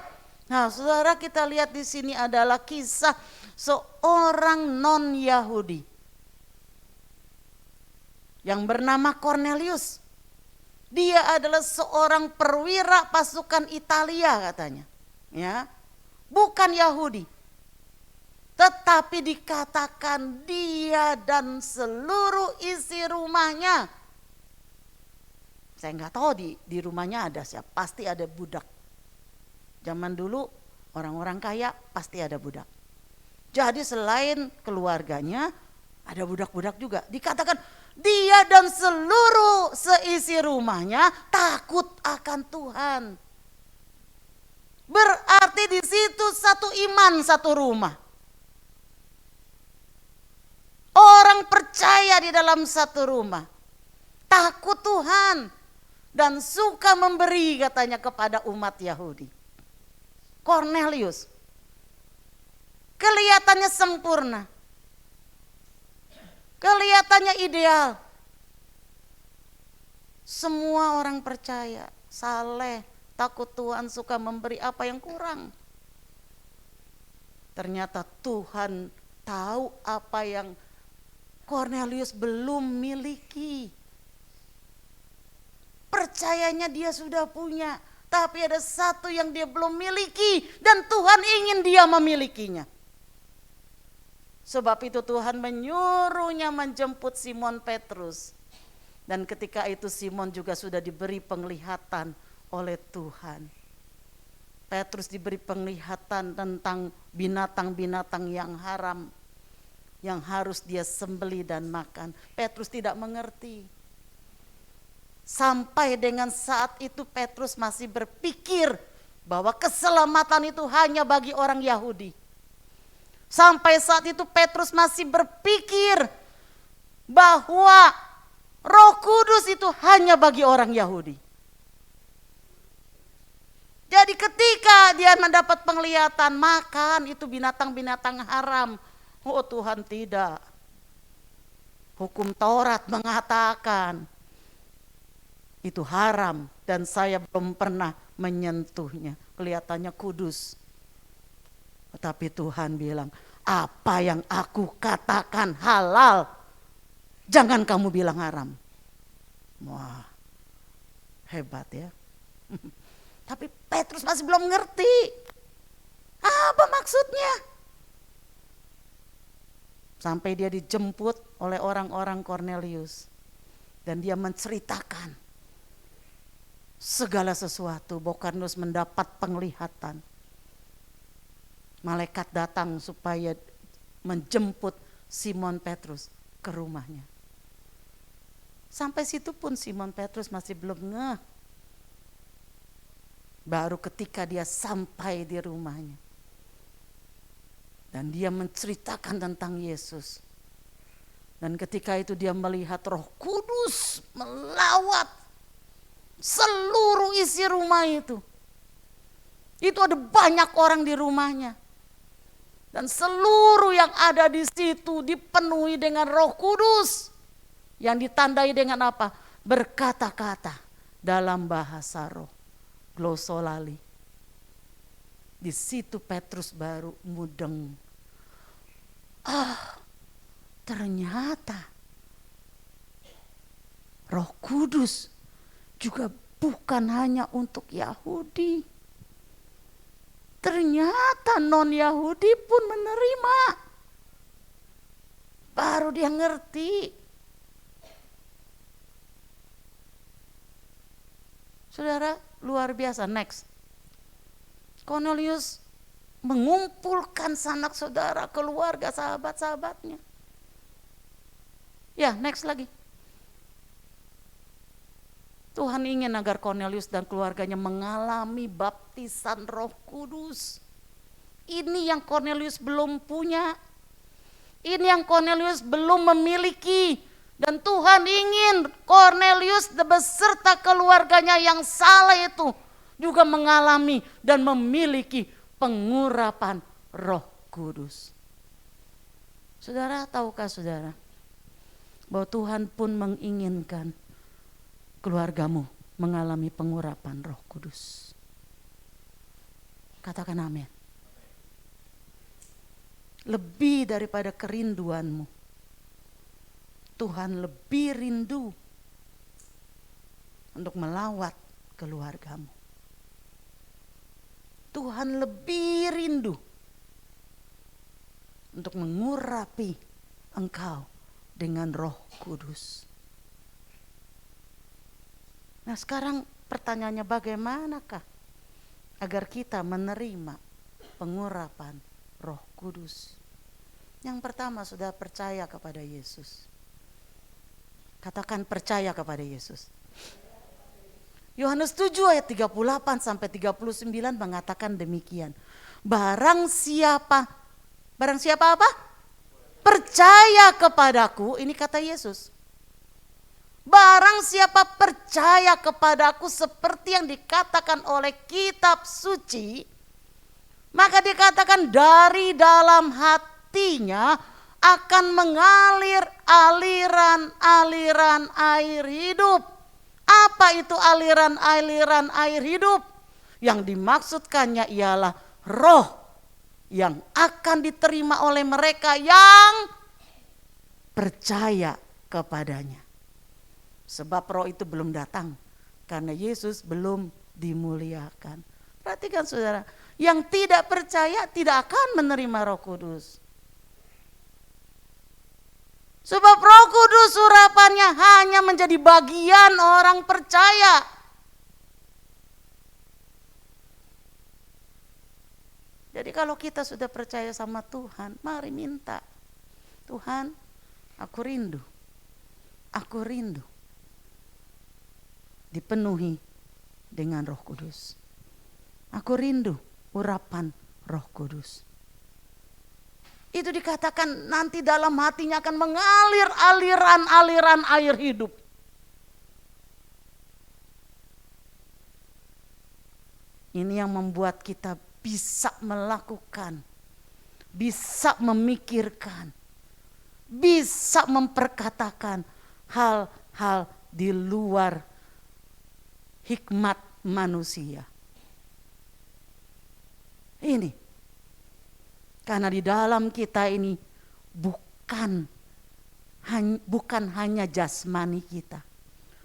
Nah, saudara, kita lihat di sini adalah kisah seorang non-Yahudi yang bernama Kornelius. Dia adalah seorang perwira pasukan Italia katanya. Ya, bukan Yahudi, tetapi dikatakan dia dan seluruh isi rumahnya. Saya nggak tahu di rumahnya ada siapa, pasti ada budak. Zaman dulu orang-orang kaya pasti ada budak. Jadi selain keluarganya ada budak-budak juga. Dikatakan dia dan seluruh seisi rumahnya takut akan Tuhan. Berarti di situ satu iman, satu rumah. Orang percaya di dalam satu rumah. Takut Tuhan dan suka memberi katanya kepada umat Yahudi. Kornelius kelihatannya sempurna. Kelihatannya ideal. Semua orang percaya, saleh, takut Tuhan, suka memberi apa yang kurang. Ternyata Tuhan tahu apa yang Kornelius belum miliki. Percayanya dia sudah punya, tapi ada satu yang dia belum miliki dan Tuhan ingin dia memilikinya. Sebab itu Tuhan menyuruhnya menjemput Simon Petrus. Dan ketika itu Simon juga sudah diberi penglihatan oleh Tuhan. Petrus diberi penglihatan tentang binatang-binatang yang haram, yang harus dia sembelih dan makan. Petrus tidak mengerti. Sampai dengan saat itu Petrus masih berpikir bahwa keselamatan itu hanya bagi orang Yahudi. Sampai saat itu Petrus masih berpikir bahwa Roh Kudus itu hanya bagi orang Yahudi. Jadi ketika dia mendapat penglihatan makan itu binatang-binatang haram. Oh Tuhan, tidak. Hukum Taurat mengatakan itu haram dan saya belum pernah menyentuhnya. Kelihatannya kudus. Tetapi Tuhan bilang, apa yang aku katakan halal, jangan kamu bilang haram. Wah, hebat ya. Tapi Petrus masih belum ngerti. Apa maksudnya? Sampai dia dijemput oleh orang-orang Kornelius. Dan dia menceritakan segala sesuatu. Kornelius mendapat penglihatan. Malaikat datang supaya menjemput Simon Petrus ke rumahnya. Sampai situ pun Simon Petrus masih belum ngeh. Baru ketika dia sampai di rumahnya dan dia menceritakan tentang Yesus. Dan ketika itu dia melihat Roh Kudus melawat seluruh isi rumah itu. Itu ada banyak orang di rumahnya. Dan seluruh yang ada di situ dipenuhi dengan Roh Kudus. Yang ditandai dengan apa? Berkata-kata dalam bahasa roh. Glosolali. Di situ Petrus baru mudeng. Ternyata Roh Kudus juga bukan hanya untuk Yahudi. Ternyata non-Yahudi pun menerima. Baru dia ngerti. Saudara, luar biasa. Next. Cornelius mengumpulkan sanak saudara, keluarga, sahabat-sahabatnya. Ya, next lagi. Tuhan ingin agar Cornelius dan keluarganya mengalami baptisan Roh Kudus. Ini yang Cornelius belum punya. Ini yang Cornelius belum memiliki. Dan Tuhan ingin Cornelius beserta keluarganya yang salah itu juga mengalami dan memiliki pengurapan Roh Kudus. Saudara, tahukah saudara bahwa Tuhan pun menginginkan keluargamu mengalami pengurapan Roh Kudus? Katakan amin. Lebih daripada kerinduanmu, Tuhan lebih rindu untuk melawat keluargamu. Tuhan lebih rindu untuk mengurapi engkau dengan Roh Kudus. Nah, sekarang pertanyaannya, bagaimanakah agar kita menerima pengurapan Roh Kudus? Yang pertama, sudah percaya kepada Yesus. Katakan percaya kepada Yesus. Yohanes 7 ayat 38 sampai 39 mengatakan demikian. Barang siapa apa? Percaya kepadaku, ini kata Yesus. Barang siapa percaya kepadaku seperti yang dikatakan oleh kitab suci, maka dikatakan dari dalam hatinya akan mengalir aliran-aliran air hidup. Apa itu aliran-aliran air hidup? Yang dimaksudkannya ialah roh yang akan diterima oleh mereka yang percaya kepadanya. Sebab roh itu belum datang karena Yesus belum dimuliakan. Perhatikan saudara, yang tidak percaya tidak akan menerima Roh Kudus. Sebab Roh Kudus urapannya hanya menjadi bagian orang percaya. Jadi kalau kita sudah percaya sama Tuhan, mari minta. Tuhan, aku rindu dipenuhi dengan Roh Kudus. Aku rindu urapan Roh Kudus. Itu dikatakan nanti dalam hatinya akan mengalir aliran-aliran air hidup. Ini yang membuat kita bisa melakukan, bisa memikirkan, bisa memperkatakan hal-hal di luar hikmat manusia. Ini karena di dalam kita ini bukan hanya jasmani kita,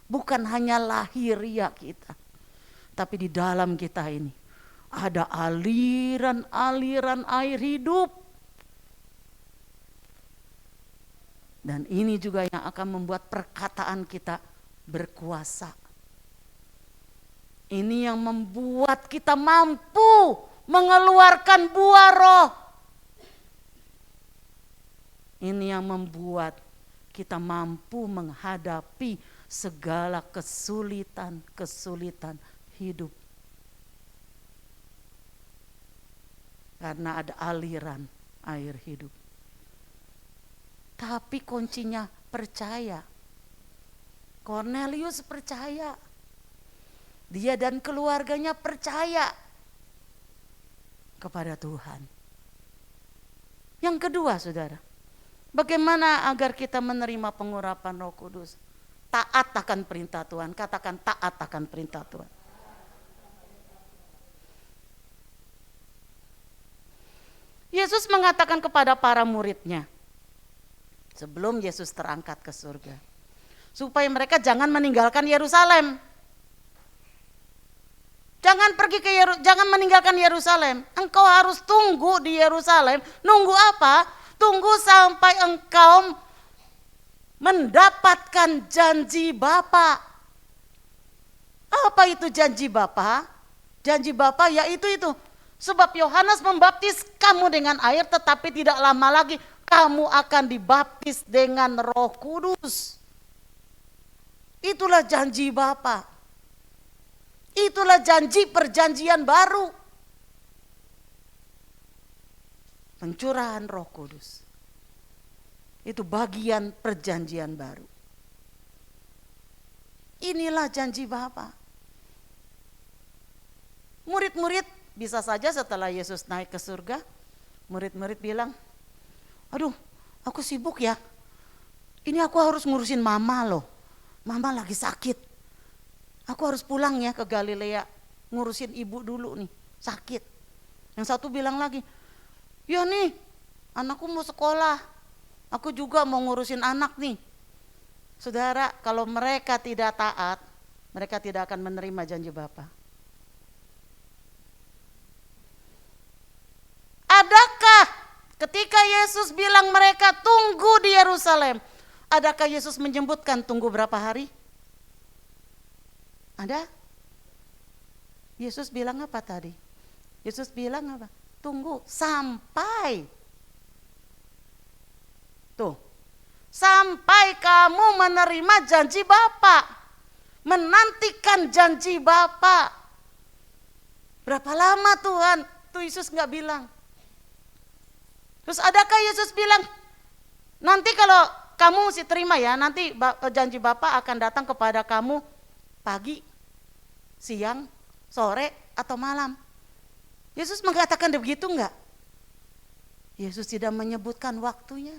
bukan hanya lahiriah kita, tapi di dalam kita ini ada aliran-aliran air hidup. Dan ini juga yang akan membuat perkataan kita berkuasa. Ini yang membuat kita mampu mengeluarkan buah roh. Ini yang membuat kita mampu menghadapi segala kesulitan-kesulitan hidup. karena ada aliran air hidup. Tapi kuncinya percaya. Cornelius percaya. Dia dan keluarganya percaya kepada Tuhan. Yang kedua, saudara, bagaimana agar kita menerima pengurapan Roh Kudus? Taat akan perintah Tuhan. Katakan taat akan perintah Tuhan. Yesus mengatakan kepada para muridnya, sebelum Yesus terangkat ke surga, supaya mereka jangan meninggalkan Yerusalem. Jangan meninggalkan Yerusalem. Engkau harus tunggu di Yerusalem. Nunggu apa? Tunggu sampai engkau mendapatkan janji Bapa. Apa itu janji Bapa? Janji Bapa yaitu itu. Sebab Yohanes membaptis kamu dengan air, tetapi tidak lama lagi kamu akan dibaptis dengan Roh Kudus. Itulah janji Bapa. Itulah janji perjanjian baru. Pencurahan Roh Kudus. Itu bagian perjanjian baru. Inilah janji Bapa. Murid-murid bisa saja setelah Yesus naik ke surga, murid-murid bilang, aduh aku sibuk ya. Ini aku harus ngurusin mama loh. Mama lagi sakit. Aku harus pulang ya ke Galilea, ngurusin ibu dulu nih, sakit. Yang satu bilang lagi, ya nih anakku mau sekolah, aku juga mau ngurusin anak nih. Saudara, kalau mereka tidak taat, mereka tidak akan menerima janji Bapa. Adakah ketika Yesus bilang mereka tunggu di Yerusalem, adakah Yesus menyebutkan tunggu berapa hari? Ada? Yesus bilang apa tadi? Yesus bilang apa? Tunggu sampai. Tuh. Sampai kamu menerima janji Bapa. Menantikan janji Bapa. Berapa lama Tuhan? Tuh Yesus enggak bilang. Terus adakah Yesus bilang, nanti kalau kamu mesti terima ya, nanti janji Bapa akan datang kepada kamu pagi, siang, sore, atau malam. Yesus mengatakan begitu enggak? Yesus tidak menyebutkan waktunya.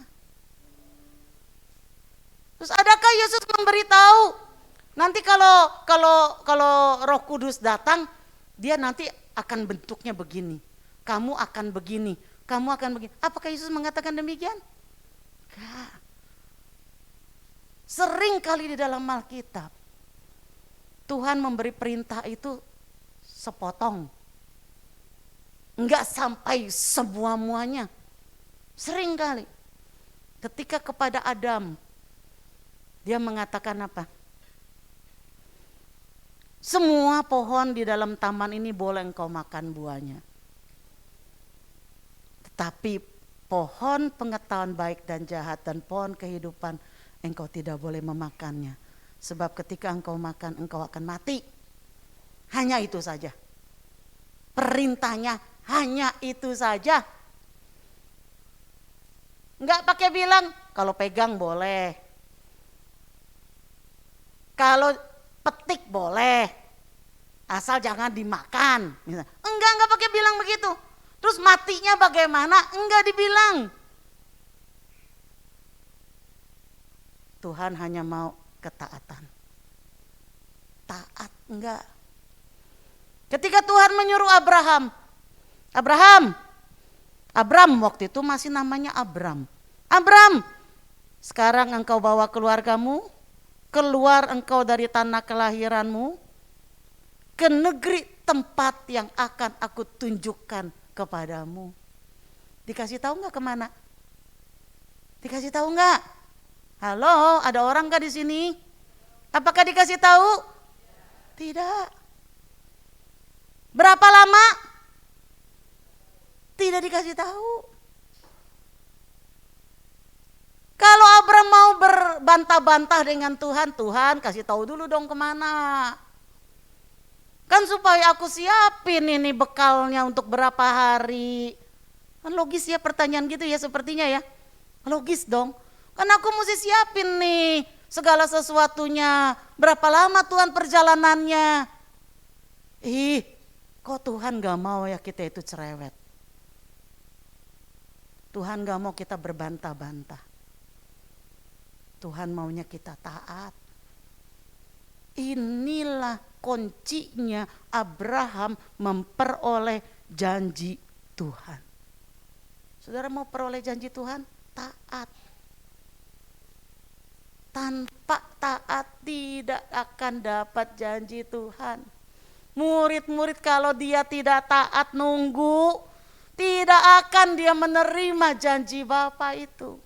Terus adakah Yesus memberitahu nanti kalau Roh Kudus datang, dia nanti akan bentuknya begini. Kamu akan begini, kamu akan begini. Apakah Yesus mengatakan demikian? Enggak. Sering kali di dalam Alkitab Tuhan memberi perintah itu sepotong. Enggak sampai semua-muanya. Sering kali. Ketika kepada Adam, dia mengatakan apa? Semua pohon di dalam taman ini boleh engkau makan buahnya. Tetapi pohon pengetahuan baik dan jahat dan pohon kehidupan engkau tidak boleh memakannya. Sebab ketika engkau makan, engkau akan mati. Hanya itu saja. Perintahnya hanya itu saja. Enggak pakai bilang, kalau pegang boleh. Kalau petik boleh. Asal jangan dimakan. Enggak pakai bilang begitu. Terus matinya bagaimana? Enggak dibilang. Tuhan hanya mau ketaatan. Taat enggak. Ketika Tuhan menyuruh Abram waktu itu masih namanya Abram, sekarang engkau bawa keluargamu, keluar engkau dari tanah kelahiranmu, ke negeri tempat yang akan aku tunjukkan kepadamu. Dikasih tahu enggak kemana? Dikasih tahu enggak? Halo, ada orang kah di sini? Apakah dikasih tahu? Tidak. Berapa lama? Tidak dikasih tahu. Kalau Abram mau berbantah-bantah dengan Tuhan, Tuhan kasih tahu dulu dong kemana. Kan supaya aku siapin ini bekalnya untuk berapa hari. Kan logis ya pertanyaan gitu ya sepertinya ya. Logis dong. Kan aku mesti siapin nih segala sesuatunya. Berapa lama Tuhan perjalanannya? Kok Tuhan gak mau ya kita itu cerewet? Tuhan gak mau kita berbantah-bantah. Tuhan maunya kita taat. Inilah kuncinya Abraham memperoleh janji Tuhan. Saudara mau peroleh janji Tuhan? Taat. Tanpa taat tidak akan dapat janji Tuhan. Murid-murid kalau dia tidak taat nunggu, tidak akan dia menerima janji Bapa itu.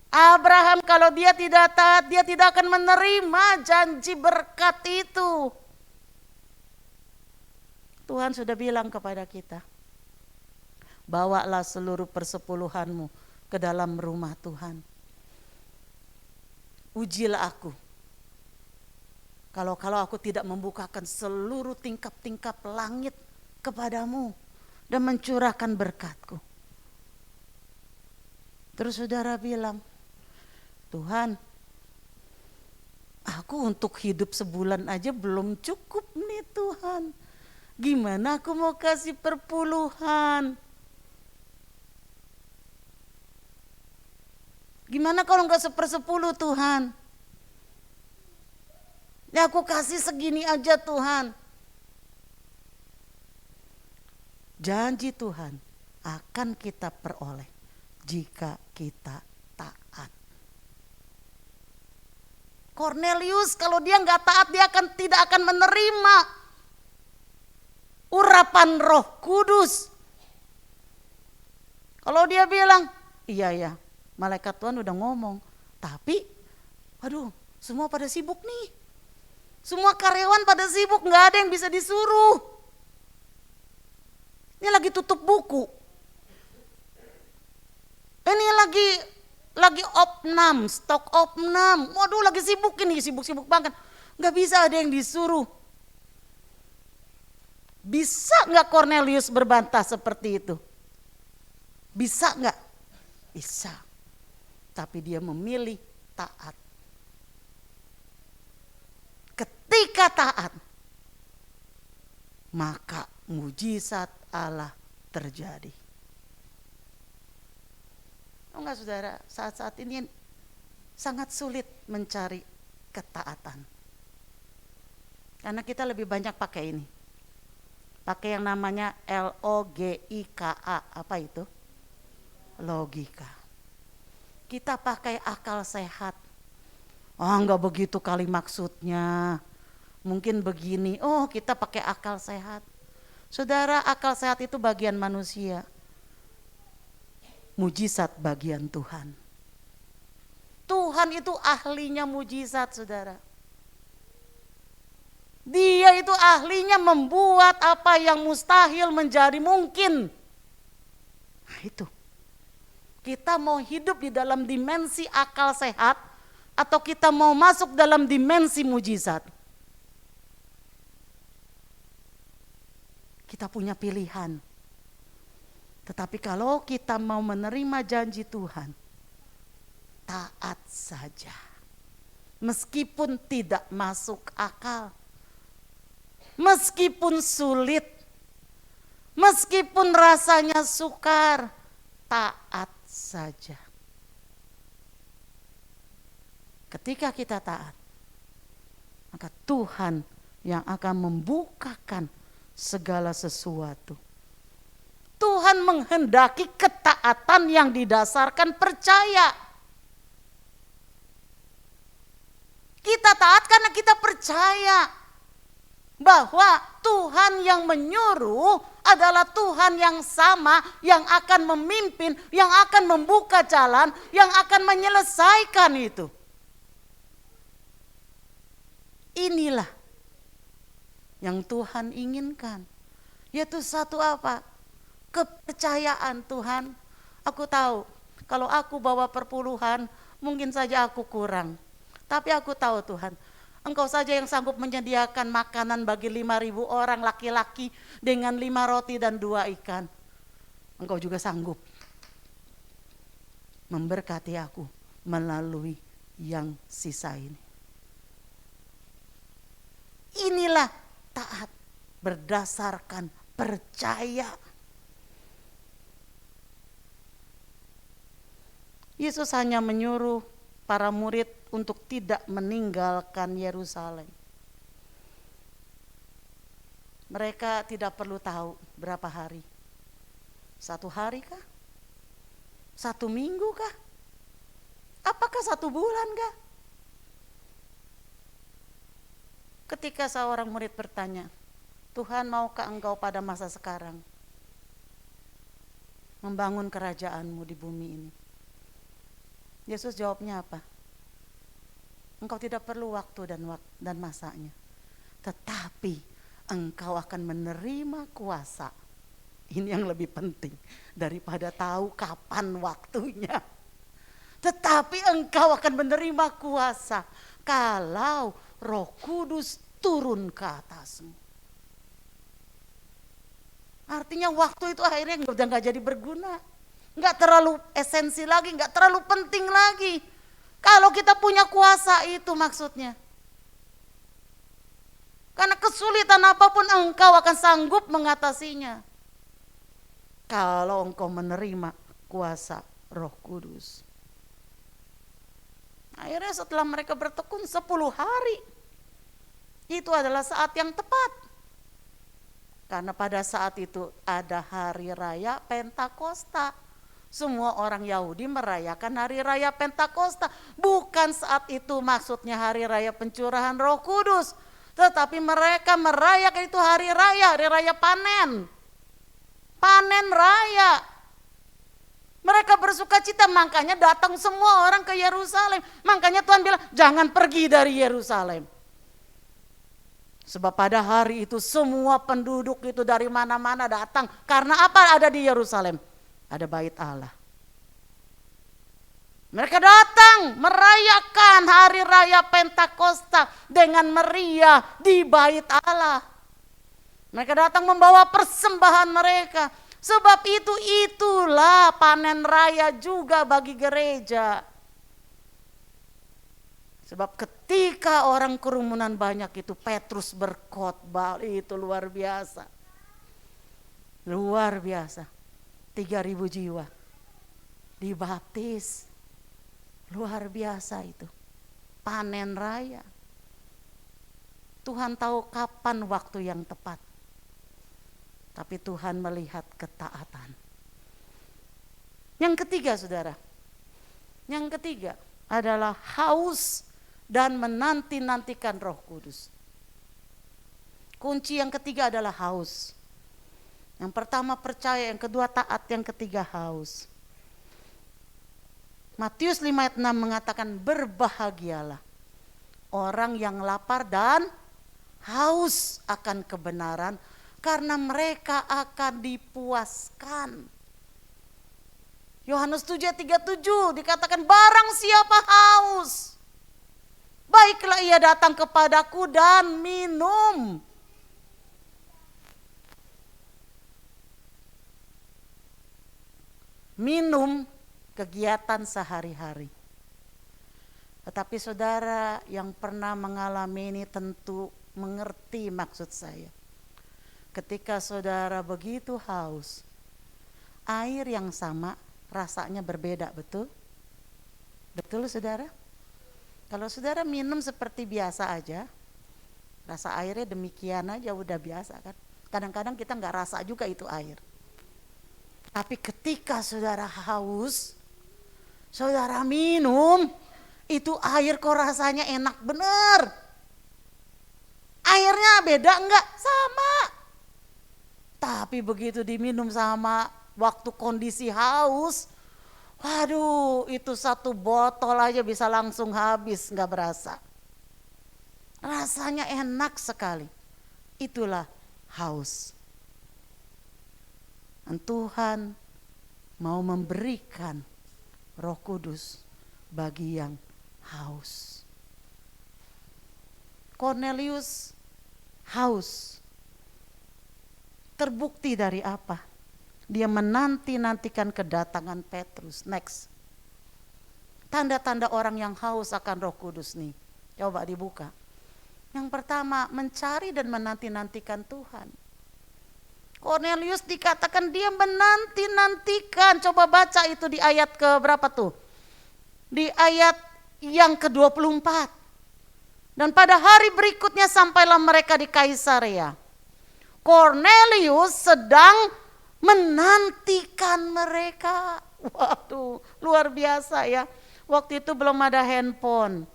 Abraham kalau dia tidak taat, dia tidak akan menerima janji berkat itu. Tuhan sudah bilang kepada kita, bawalah seluruh persepuluhanmu ke dalam rumah Tuhan. Ujilah aku. Kalau aku tidak membukakan seluruh tingkap-tingkap langit kepadamu dan mencurahkan berkatku. Terus saudara bilang, Tuhan, aku untuk hidup sebulan aja belum cukup nih Tuhan. Gimana aku mau kasih perpuluhan? Gimana kalau enggak 1/10 Tuhan? Ya aku kasih segini aja Tuhan. Janji Tuhan akan kita peroleh jika kita taat. Cornelius kalau dia nggak taat dia tidak akan menerima urapan Roh Kudus. Kalau dia bilang, iya ya, malaikat Tuhan udah ngomong, tapi aduh, semua pada sibuk nih. Semua karyawan pada sibuk, nggak ada yang bisa disuruh. Ini lagi tutup buku. Ini lagi opnam, stok opnam. Waduh lagi sibuk ini, sibuk-sibuk banget. Nggak bisa ada yang disuruh. Bisa nggak Cornelius berbantah seperti itu? Bisa nggak? Bisa. Tapi dia memilih taat. Ketika taat, maka mujizat Allah terjadi. Enggak saudara, saat-saat ini sangat sulit mencari ketaatan. Karena kita lebih banyak pakai ini. Pakai yang namanya logika. Apa itu? Logika. Kita pakai akal sehat. Enggak begitu kali maksudnya. Mungkin begini. Oh, kita pakai akal sehat. Saudara, akal sehat itu bagian manusia. Mujizat bagian Tuhan. Tuhan itu ahlinya mujizat, saudara. Dia itu ahlinya membuat apa yang mustahil menjadi mungkin. Nah itu. Kita mau hidup di dalam dimensi akal sehat atau kita mau masuk dalam dimensi mujizat. Kita punya pilihan. Tetapi kalau kita mau menerima janji Tuhan, taat saja. Meskipun tidak masuk akal. Meskipun sulit. Meskipun rasanya sukar, taat saja. Ketika kita taat, maka Tuhan yang akan membukakan segala sesuatu. Tuhan menghendaki ketaatan yang didasarkan percaya. Kita taat karena kita percaya bahwa Tuhan yang menyuruh adalah Tuhan yang sama, yang akan memimpin, yang akan membuka jalan, yang akan menyelesaikan itu. Inilah yang Tuhan inginkan. Yaitu satu apa? Kepercayaan Tuhan. Aku tahu kalau aku bawa perpuluhan mungkin saja aku kurang. Tapi aku tahu Tuhan, Engkau saja yang sanggup menyediakan makanan bagi 5.000 orang laki-laki dengan 5 roti dan 2 ikan. engkau juga sanggup memberkati aku melalui yang sisa ini. Inilah taat berdasarkan percaya. Yesus hanya menyuruh para murid untuk tidak meninggalkan Yerusalem. Mereka tidak perlu tahu berapa hari. 1 hari kah? 1 minggu kah? Apakah 1 bulan kah? Ketika seorang murid bertanya, Tuhan, maukah engkau pada masa sekarang membangun kerajaan-Mu di bumi ini? Yesus jawabnya apa? Engkau tidak perlu waktu dan masanya, tetapi engkau akan menerima kuasa. Ini yang lebih penting daripada tahu kapan waktunya. Tetapi engkau akan menerima kuasa kalau Roh Kudus turun ke atasmu. Artinya waktu itu akhirnya udah gak jadi berguna, gak terlalu esensi lagi, gak terlalu penting lagi. Kalau kita punya kuasa itu maksudnya. Karena kesulitan apapun engkau akan sanggup mengatasinya kalau engkau menerima kuasa Roh Kudus. Akhirnya setelah mereka bertekun 10 hari, itu adalah saat yang tepat. Karena pada saat itu ada hari raya Pentakosta. Semua orang Yahudi merayakan hari raya Pentakosta. Bukan saat itu maksudnya hari raya pencurahan Roh Kudus, tetapi mereka merayakan itu hari raya panen. Panen raya. Mereka bersuka cita, makanya datang semua orang ke Yerusalem. Makanya Tuhan bilang, jangan pergi dari Yerusalem. Sebab pada hari itu semua penduduk itu dari mana-mana datang. Karena apa ada di Yerusalem? Ada bait Allah. Mereka datang merayakan hari raya Pentakosta dengan meriah di bait Allah. Mereka datang membawa persembahan mereka. Sebab itulah panen raya juga bagi gereja. Sebab ketika orang kerumunan banyak itu Petrus berkhotbah, itu luar biasa. Luar biasa. 3.000 jiwa dibaptis. Luar biasa itu. Panen raya. Tuhan tahu kapan waktu yang tepat. Tapi Tuhan melihat ketaatan. Yang ketiga, saudara. Yang ketiga adalah haus dan menanti-nantikan Roh Kudus. Kunci yang ketiga adalah haus. Yang pertama percaya, yang kedua taat, yang ketiga haus. Matius 5 ayat 6 mengatakan, berbahagialah orang yang lapar dan haus akan kebenaran, karena mereka akan dipuaskan. Yohanes 7:37 dikatakan, barang siapa haus, baiklah ia datang kepadaku dan minum. Minum kegiatan sehari-hari. Tetapi saudara yang pernah mengalami ini tentu mengerti maksud saya. Ketika saudara begitu haus, air yang sama rasanya berbeda, betul? Betul saudara? Kalau saudara minum seperti biasa aja, rasa airnya demikian aja udah biasa kan. Kadang-kadang kita gak rasa juga itu air. Tapi ketika saudara haus, saudara minum, itu air kok rasanya enak bener. Airnya beda enggak? Sama. Tapi begitu diminum sama waktu kondisi haus, waduh, itu 1 botol aja bisa langsung habis, gak berasa. Rasanya enak sekali. Itulah haus. Dan Tuhan mau memberikan Roh Kudus bagi yang haus. Cornelius haus. Terbukti dari apa? Dia menanti-nantikan kedatangan Petrus. Next. Tanda-tanda orang yang haus akan Roh Kudus nih. Coba dibuka. Yang pertama, mencari dan menanti-nantikan Tuhan. Cornelius dikatakan dia menanti-nantikan. Coba baca itu di ayat ke berapa tuh? Di ayat yang ke-24. Dan pada hari berikutnya sampailah mereka di Kaisarea. Cornelius sedang menantikan mereka. Waduh, luar biasa ya. Waktu itu belum ada handphone.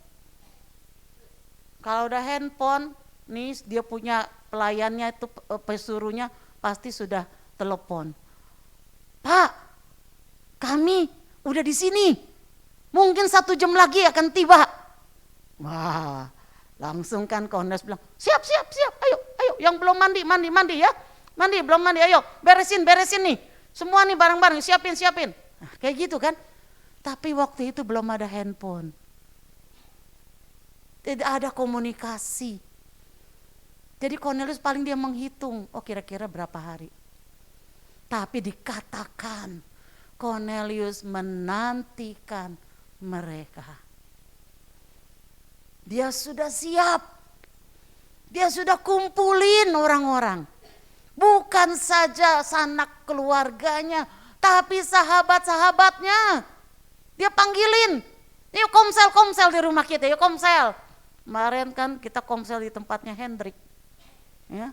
Kalau udah handphone, nih dia punya pelayannya itu, pesuruhnya pasti sudah telepon. Pak, kami udah di sini. Mungkin 1 jam lagi akan tiba. Wah, langsung kan Cornelius bilang, siap, ayo, yang belum mandi ya. Mandi, belum mandi, ayo beresin nih. Semua nih barang-barang, siapin. Nah, kayak gitu kan. Tapi waktu itu belum ada handphone. Tidak ada komunikasi. Jadi Cornelius paling dia menghitung, kira-kira berapa hari. Tapi dikatakan Cornelius menantikan mereka. Dia sudah siap. Dia sudah kumpulin orang-orang. Bukan saja sanak keluarganya, tapi sahabat-sahabatnya. Dia panggilin, yuk komsel di rumah kita, yuk komsel. Kemarin kan kita komsel di tempatnya Hendrik. Ya.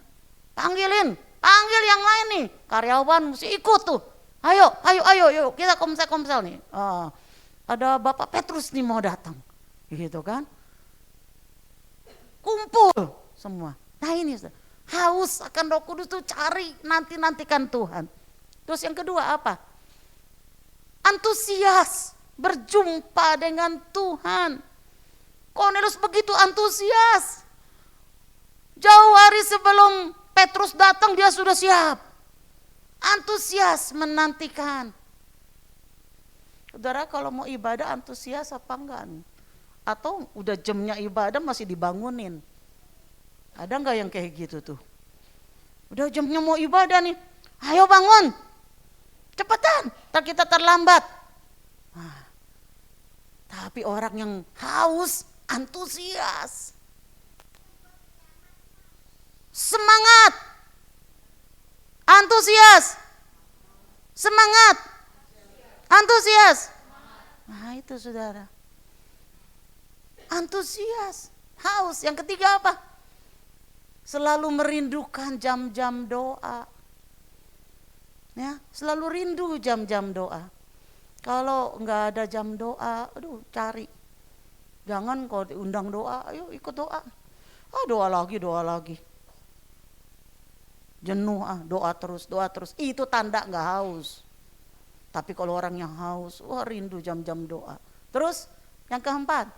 Panggil yang lain nih, karyawan mesti ikut tuh. Ayo, kita komsel nih. Ada Bapak Petrus nih mau datang, gitu kan? Kumpul semua. Nah ini haus akan Roh Kudus tuh, cari nantikan Tuhan. Terus yang kedua apa? Antusias berjumpa dengan Tuhan. Cornelius begitu antusias. Jauh hari sebelum Petrus datang dia sudah siap. Antusias menantikan. Saudara kalau mau ibadah antusias apa enggak nih? Atau udah jamnya ibadah masih dibangunin? Ada enggak yang kayak gitu tuh? Udah jamnya mau ibadah nih, ayo bangun, cepetan, ntar kita terlambat. Nah, tapi orang yang haus, antusias, semangat, antusias, semangat, antusias. Nah itu saudara, antusias, haus. Yang ketiga apa? Selalu merindukan jam-jam doa. Ya, selalu rindu jam-jam doa. Kalau enggak ada jam doa, aduh cari. Jangan kalau diundang doa, ayo ikut doa. Doa lagi. Jenuh doa terus. Itu tanda enggak haus. Tapi kalau orang yang haus, rindu jam-jam doa. Terus yang keempat,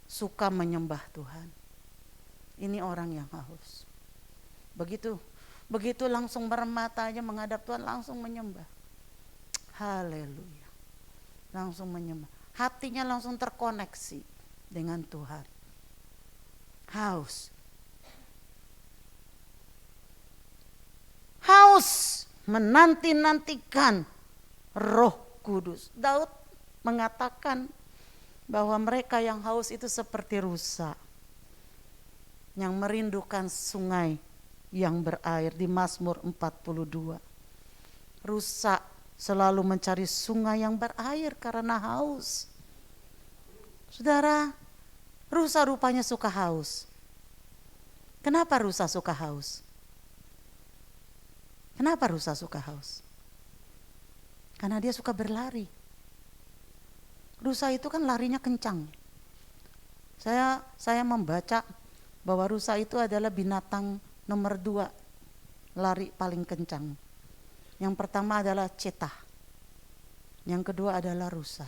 suka menyembah Tuhan. Ini orang yang haus. Begitu langsung merem matanya menghadap Tuhan, langsung menyembah. Haleluya. Langsung menyembah. Hatinya langsung terkoneksi dengan Tuhan. Haus. Menanti-nantikan Roh Kudus. Daud mengatakan bahwa mereka yang haus itu seperti rusa yang merindukan sungai yang berair. Di Mazmur 42. Rusa selalu mencari sungai yang berair karena haus. Saudara, rusa rupanya suka haus. Kenapa rusa suka haus? Karena dia suka berlari. Rusa itu kan larinya kencang. Saya membaca bahwa rusa itu adalah binatang nomor 2 lari paling kencang. Yang pertama adalah cheetah, yang kedua adalah rusa.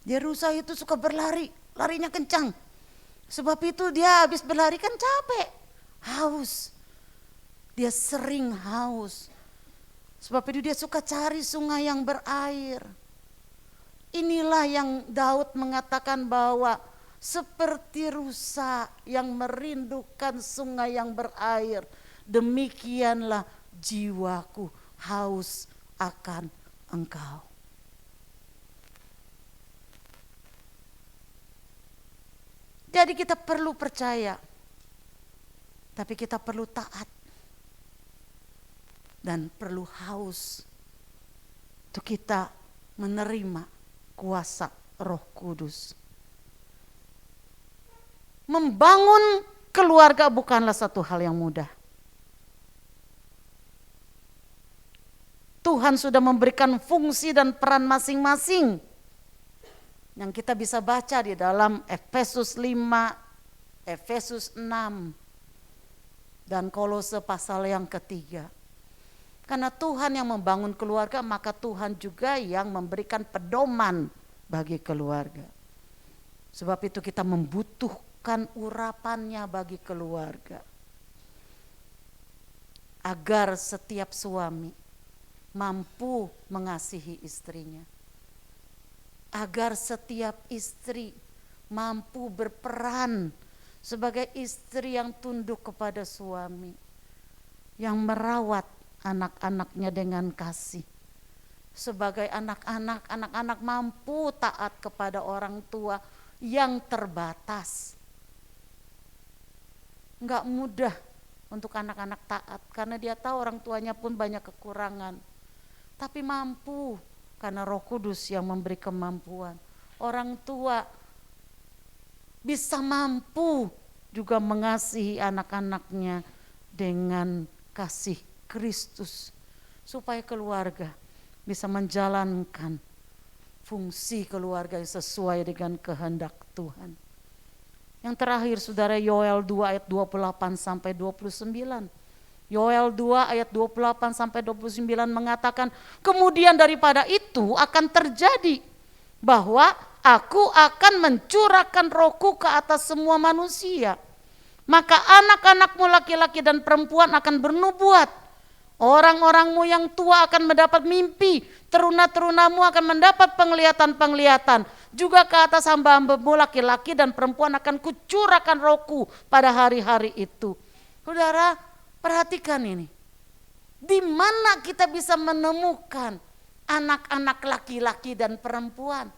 Rusa itu suka berlari, larinya kencang. Sebab itu dia habis berlari kan capek, haus. Dia sering haus. Sebab itu dia suka cari sungai yang berair. Inilah yang Daud mengatakan bahwa seperti rusa yang merindukan sungai yang berair, demikianlah jiwaku haus akan Engkau. Jadi kita perlu percaya, tapi kita perlu taat dan perlu haus untuk kita menerima kuasa Roh Kudus. Membangun keluarga bukanlah satu hal yang mudah. Tuhan sudah memberikan fungsi dan peran masing-masing yang kita bisa baca di dalam Efesus 5, Efesus 6, dan Kolose pasal yang ketiga. Karena Tuhan yang membangun keluarga, maka Tuhan juga yang memberikan pedoman bagi keluarga. Sebab itu kita membutuhkan urapannya bagi keluarga. Agar setiap suami mampu mengasihi istrinya. Agar setiap istri mampu berperan sebagai istri yang tunduk kepada suami, yang merawat anak-anaknya dengan kasih. Sebagai anak-anak mampu taat kepada orang tua yang terbatas. Enggak mudah untuk anak-anak taat karena dia tahu orang tuanya pun banyak kekurangan. Tapi mampu karena Roh Kudus yang memberi kemampuan. Orang tua bisa mampu juga mengasihi anak-anaknya dengan kasih Kristus. Supaya keluarga bisa menjalankan fungsi keluarga yang sesuai dengan kehendak Tuhan. Yang terakhir saudara, Yoel 2 ayat 28 sampai 29. Yoel 2 ayat 28 sampai 29 mengatakan, kemudian daripada itu akan terjadi bahwa aku akan mencurahkan Rohku ke atas semua manusia. Maka anak-anakmu laki-laki dan perempuan akan bernubuat. Orang-orangmu yang tua akan mendapat mimpi, teruna-terunamu akan mendapat penglihatan-penglihatan. Juga ke atas hamba-hambamu laki-laki dan perempuan akan kucurahkan Rohku pada hari-hari itu. Saudara, perhatikan ini. Di mana kita bisa menemukan anak-anak laki-laki dan perempuan?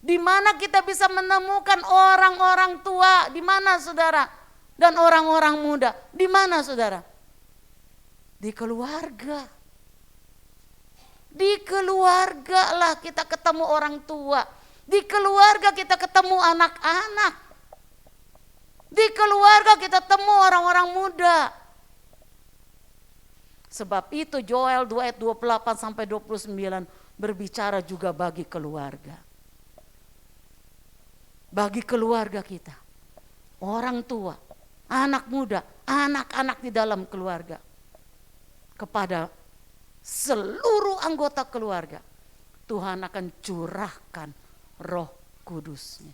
Di mana kita bisa menemukan orang-orang tua? Di mana saudara? Dan orang-orang muda? Di mana saudara? Di keluarga. Di keluarga lah kita ketemu orang tua. Di keluarga kita ketemu anak-anak. Di keluarga kita ketemu orang-orang muda. Sebab itu Yoel 2 ayat 28 sampai 29 berbicara juga bagi keluarga. Bagi keluarga kita. Orang tua, anak muda, anak-anak di dalam keluarga. Kepada seluruh anggota keluarga, Tuhan akan curahkan Roh Kudus-Nya.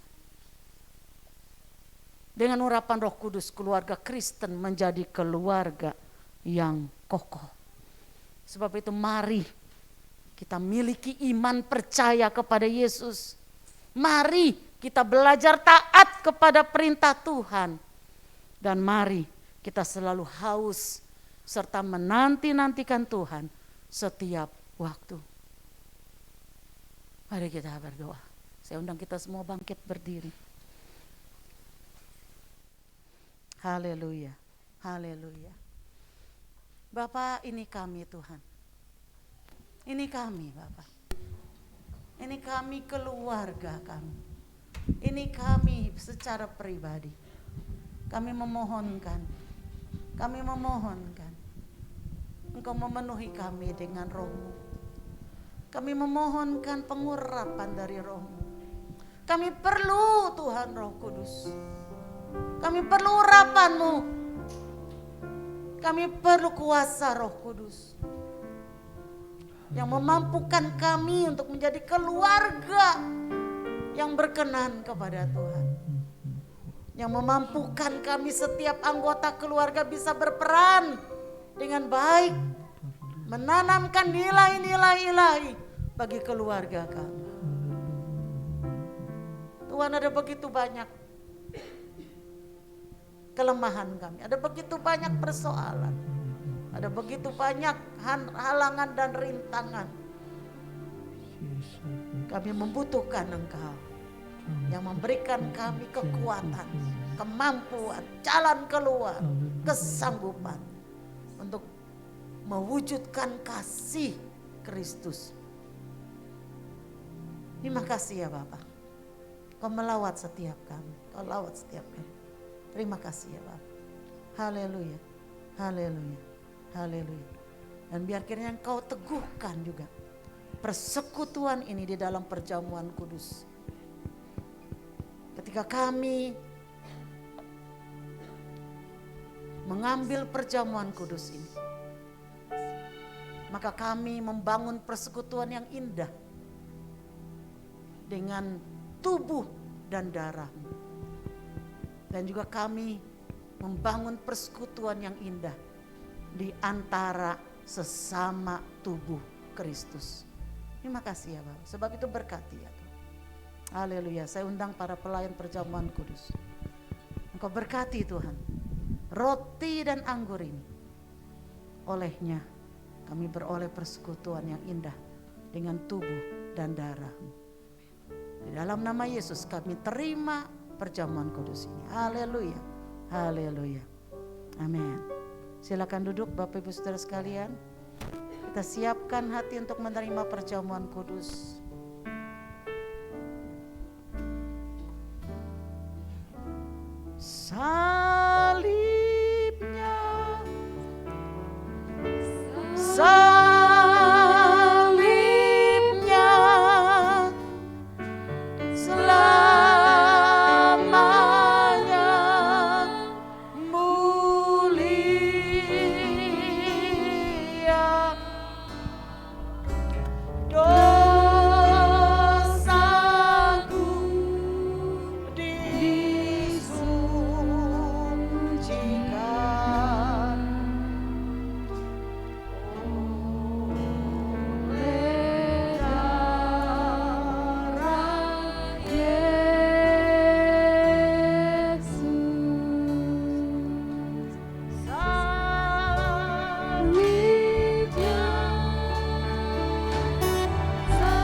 Dengan urapan Roh Kudus, keluarga Kristen menjadi keluarga yang kokoh. Sebab itu mari kita miliki iman percaya kepada Yesus. Mari kita belajar taat kepada perintah Tuhan. Dan mari kita selalu haus serta menanti-nantikan Tuhan setiap waktu. Mari kita berdoa. Saya undang kita semua bangkit berdiri. Haleluya, haleluya. Bapak, ini kami Tuhan. Ini kami Bapak. Ini kami keluarga kami. Ini kami secara pribadi. Kami memohonkan. Engkau memenuhi kami dengan Roh-Mu. Kami memohonkan pengurapan dari Roh-Mu. Kami perlu Tuhan Roh Kudus. Kami perlu urapan-Mu. Kami perlu kuasa Roh Kudus. Yang memampukan kami untuk menjadi keluarga yang berkenan kepada Tuhan. Yang memampukan kami setiap anggota keluarga bisa berperan dengan baik. Menanamkan nilai-nilai ilahi bagi keluarga kami. Tuhan, ada begitu banyak kelemahan kami. Ada begitu banyak persoalan. Ada begitu banyak halangan dan rintangan. Kami membutuhkan Engkau yang memberikan kami kekuatan, kemampuan, jalan keluar, kesanggupan untuk mewujudkan kasih Kristus. Terima kasih ya Bapak. Kau melawat setiap kami. Kau lawat setiap kami. Terima kasih ya Bapak. Haleluya. Haleluya. Haleluya. Dan biar kiranya Engkau teguhkan juga persekutuan ini di dalam perjamuan kudus. Ketika kami mengambil perjamuan kudus ini, maka kami membangun persekutuan yang indah dengan tubuh dan darah-Mu. Dan juga kami membangun persekutuan yang indah di antara sesama tubuh Kristus. Terima kasih ya Bapak, sebab itu berkati ya Tuhan. Haleluya, saya undang para pelayan perjamuan kudus. Engkau berkati Tuhan, roti dan anggur ini. Olehnya kami beroleh persekutuan yang indah dengan tubuh dan darah-Mu. Di dalam nama Yesus kami terima perjamuan kudus ini. Haleluya, haleluya, amin. Silakan duduk Bapak Ibu Saudara sekalian. Kita siapkan hati untuk menerima perjamuan kudus. Salibnya, salibnya, selamanya mulia. Dosaku disucikan oleh darah Yesus. Salibnya, salibnya,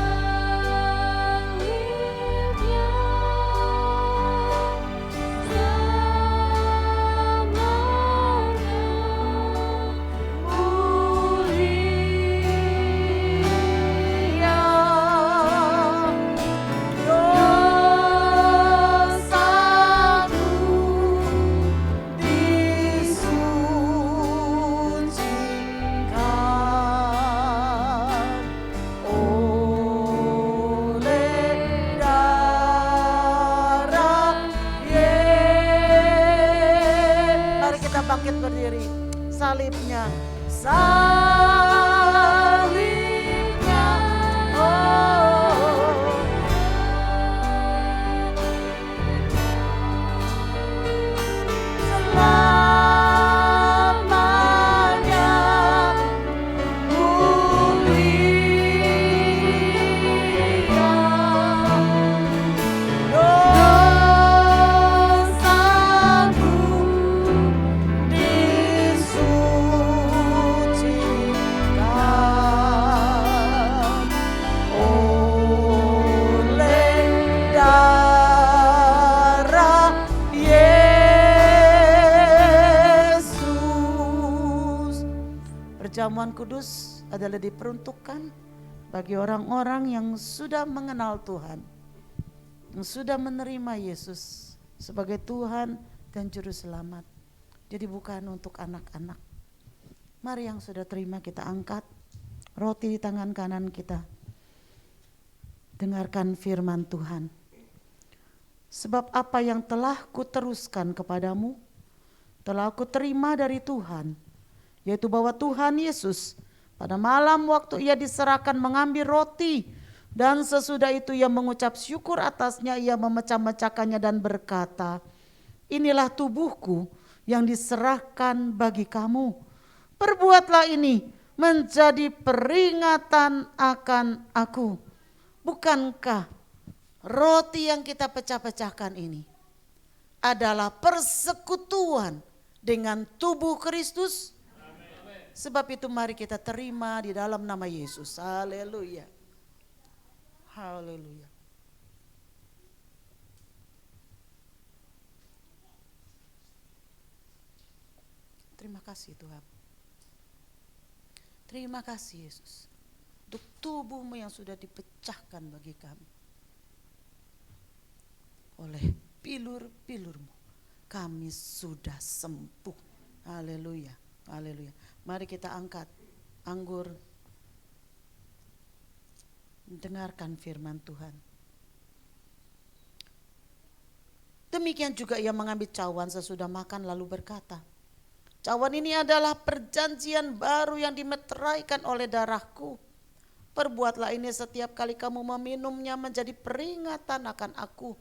Mari kita bangkit berdiri. Salibnya, salibnya, oh, selamanya mulia. Dosaku disucikan oleh darah Yesus. Perjamuan kudus adalah diperuntukkan bagi orang-orang yang sudah mengenal Tuhan, yang sudah menerima Yesus sebagai Tuhan dan Juru Selamat. Jadi bukan untuk anak-anak. Mari yang sudah terima kita angkat roti di tangan kanan kita. Dengarkan firman Tuhan. Sebab apa yang telah kuteruskan kepadamu, telah aku terima dari Tuhan, yaitu bahwa Tuhan Yesus pada malam waktu ia diserahkan mengambil roti, dan sesudah itu ia mengucap syukur atasnya, ia memecah-mecahkannya dan berkata, inilah tubuhku yang diserahkan bagi kamu. Perbuatlah ini menjadi peringatan akan aku. Bukankah roti yang kita pecah-pecahkan ini adalah persekutuan dengan tubuh Kristus? Sebab itu mari kita terima di dalam nama Yesus. Haleluya. Haleluya. Terima kasih Tuhan. Terima kasih Yesus. Untuk tubuhmu yang sudah dipecahkan bagi kami. Oleh pilur-pilurmu kami sudah sembuh. Haleluya. Haleluya. Mari kita angkat anggur. Dengarkan firman Tuhan. Demikian juga ia mengambil cawan sesudah makan lalu berkata, cawan ini adalah perjanjian baru yang dimeteraikan oleh darahku. Perbuatlah ini setiap kali kamu meminumnya menjadi peringatan akan aku.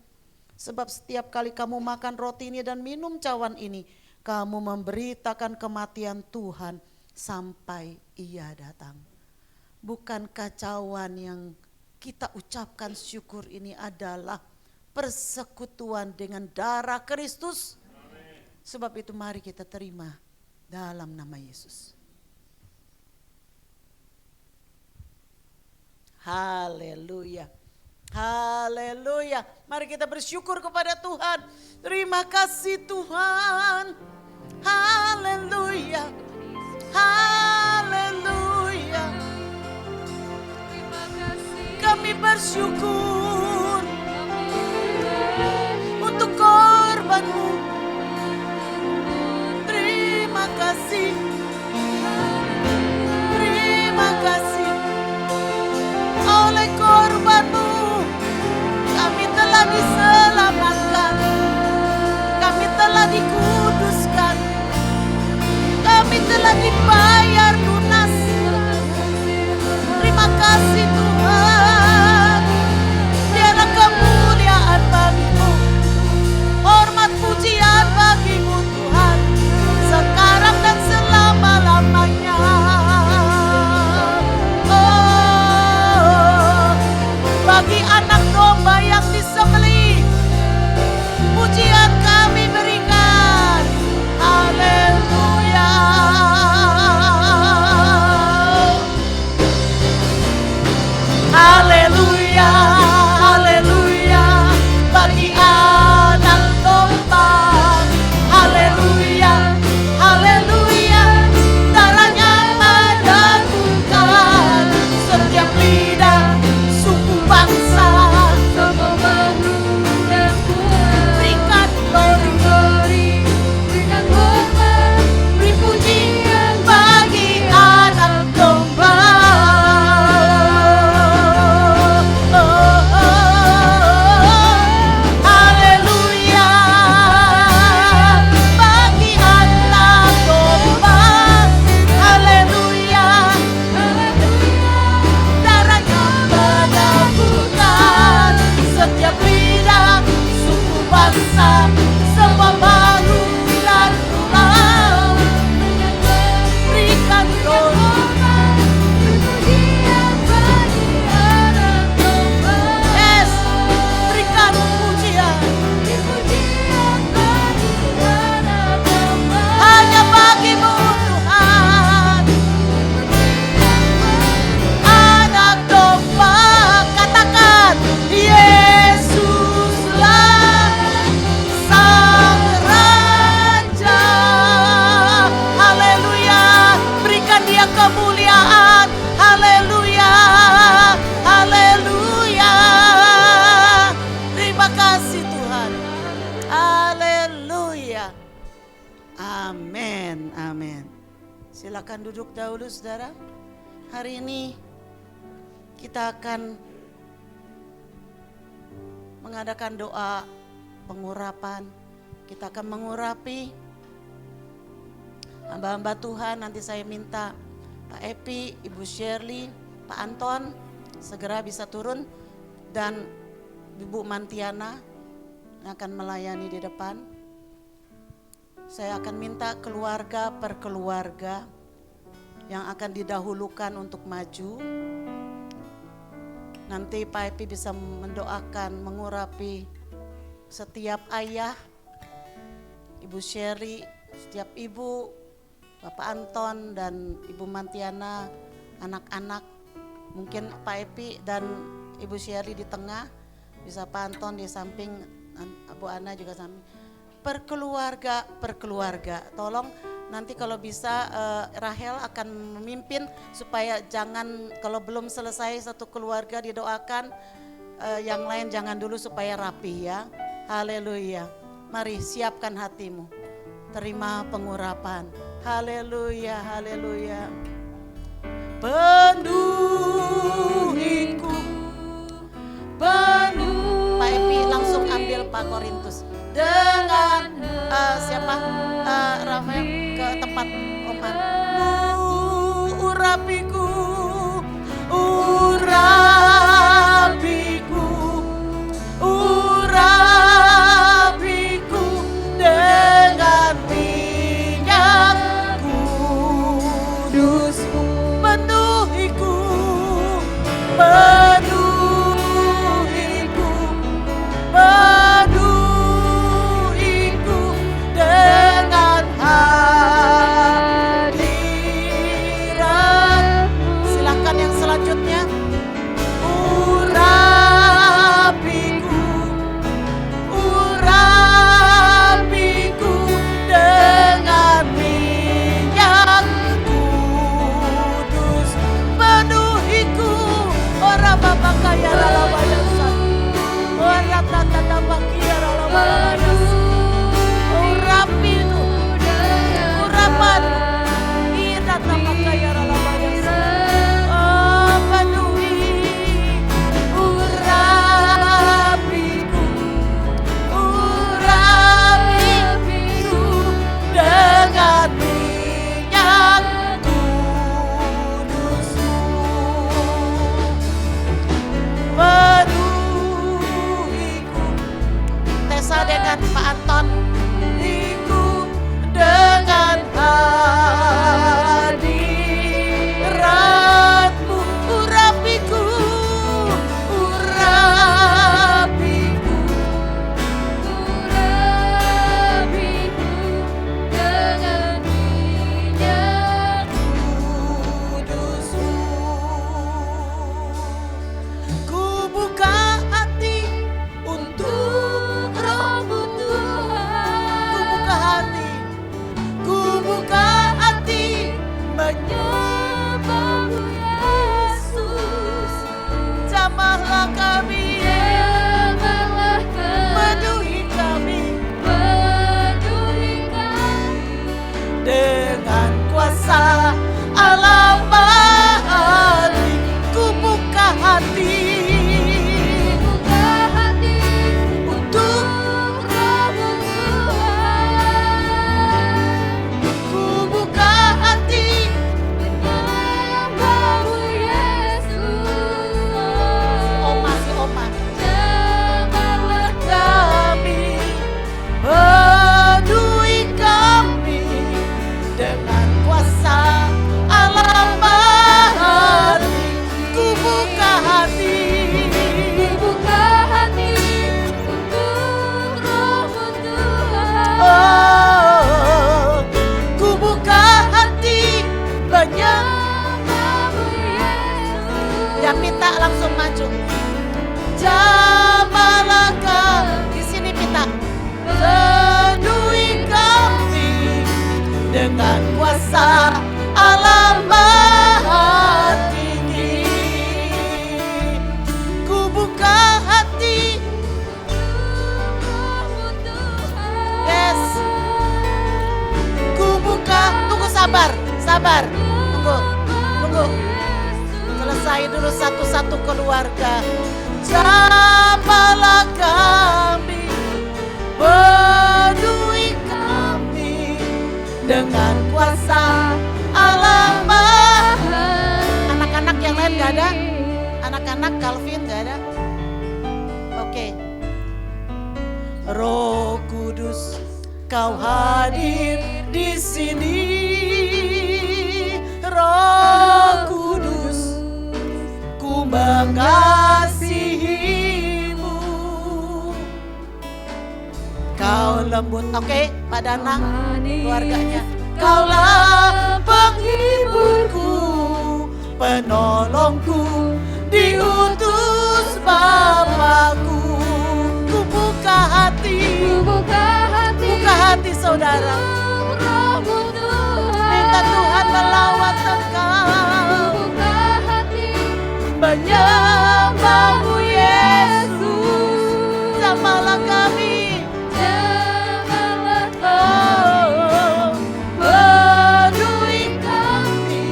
Sebab setiap kali kamu makan roti ini dan minum cawan ini, kamu memberitakan kematian Tuhan sampai ia datang. Bukankah cawan yang kita ucapkan syukur ini adalah persekutuan dengan darah Kristus? Sebab itu mari kita terima dalam nama Yesus. Haleluya. Haleluya. Mari kita bersyukur kepada Tuhan. Terima kasih Tuhan. Haleluya. Haleluya. Kami bersyukur untuk korban-Mu. Terima kasih. Terima kasih. Oleh korban-Mu kami telah diselamatkan. Kami telah dikuduskan. Kami telah dibayar lunas. Terima kasih Tuhan. Biarlah kemuliaan bagi-Mu, hormat pujian bagi-Mu Tuhan, sekarang dan selama-lamanya. Oh, bagi anak domba yang disembelih, pujian kami berikan. Haleluya. Haleluya, haleluya, bagi anak domba. Haleluya, haleluya, darahnya menentukan setiap lidah, suku, bangsa. Berikan glory, berikan hormat, beri pujian bagi anak domba. Haleluya, bagi anak domba. Haleluya, darahnya menentukan setiap lidah, suku, bangsa, semua baru dan pulau. Berikan hormat, pujian bagi anak domba. Yes, berikan pujian bagi anak domba. Hanya bagi-Mu Tuhan, anak domba. Katakan, Yesuslah Sang Raja. Haleluya, berikan Dia kemuliaan. Haleluya, haleluya. Terima kasih Tuhan. Haleluya. Amin, amin. Silakan duduk dahulu saudara. Hari ini kita akan mengadakan doa pengurapan. Kita akan mengurapi hamba-hamba Tuhan. Nanti saya minta Pak Epi, Ibu Shirley, Pak Anton segera bisa turun, dan Ibu Mantiana yang akan melayani di depan. Saya akan minta keluarga per keluarga yang akan didahulukan untuk maju. Nanti Pak Epi bisa mendoakan, mengurapi setiap ayah, Ibu Sherry, setiap ibu, Bapak Anton dan Ibu Mantiana, anak-anak, mungkin Pak Epi dan Ibu Syari di tengah, bisa Pak Anton di samping, Bu Ana juga samping. Perkeluarga, tolong nanti kalau bisa Rahel akan memimpin supaya jangan, kalau belum selesai satu keluarga didoakan, yang lain jangan dulu supaya rapi ya. Haleluya. Mari siapkan hatimu, terima pengurapan. Haleluya, haleluya. Penuhiku, Pak Epi langsung ambil Pak Korintus dengan siapa, Rafael ke tempat Oman. Urapiku, urapiku, urapiku dengan minyak kudus-Mu. Penuhiku, penuhiku, penuhiku dengan hadirat. Silakan yang selanjutnya. Urapiku, urapiku dengan minyak kudus. Penuhiku, ora baba kaya lalabayasa, ora tata bakia lalabayasa. Urapiku, urapan, ira tata kaya lalabayasa. Oh, penuhi, urapiku, urapiku dengan minyak kudus-Mu. Penuhiku, Tessa dengan Pak Anton, iku dengan hadirat-Mu. Urapiku, urapiku, dengan minyak kudus-Mu. Ku buka hati untuk Roh-Mu Tuhan. Ku buka hati, ku buka hati menyembah-Mu Yesus. Jamahlah kami, penuhi kami, dengan kuasa Allah Maha. Ku buka hati untuk Roh-Mu Tuhan. Ku buka hati menyembah-Mu Yesus. Oma, si Oma. Jamahlah kami, penuhi kami dengan kuasa Allah Maha. Ku buka hati untuk Roh-Mu Tuhan. Oh, ku buka hati menyembah-Mu Yesus. Yang minta langsung maju. Jamahlah kami, di sini minta. Penuhi kami dengan kuasa Allah Maha Tinggi. Ku buka hati, yes. Ku buka, tunggu sabar, tunggu. Selesai dulu satu-satu keluarga. Jamahlah kami, penuhi kami dengan kuasa Allah Maha. Anak-anak yang lain gak ada? Anak-anak Calvin gak ada? Oke. Roh Kudus, Kau hadir di sini. Roh Kudus, ku mengasihi-Mu. Kau lembut, oke, Pak Danang, keluarganya. Kaulah penghiburku, penolongku, diutus Bapakku. Ku buka hati, buka hati saudara. Minta Tuhan melawat engkau, menyembahmu Yesus. Jamahlah kami, penuhi kami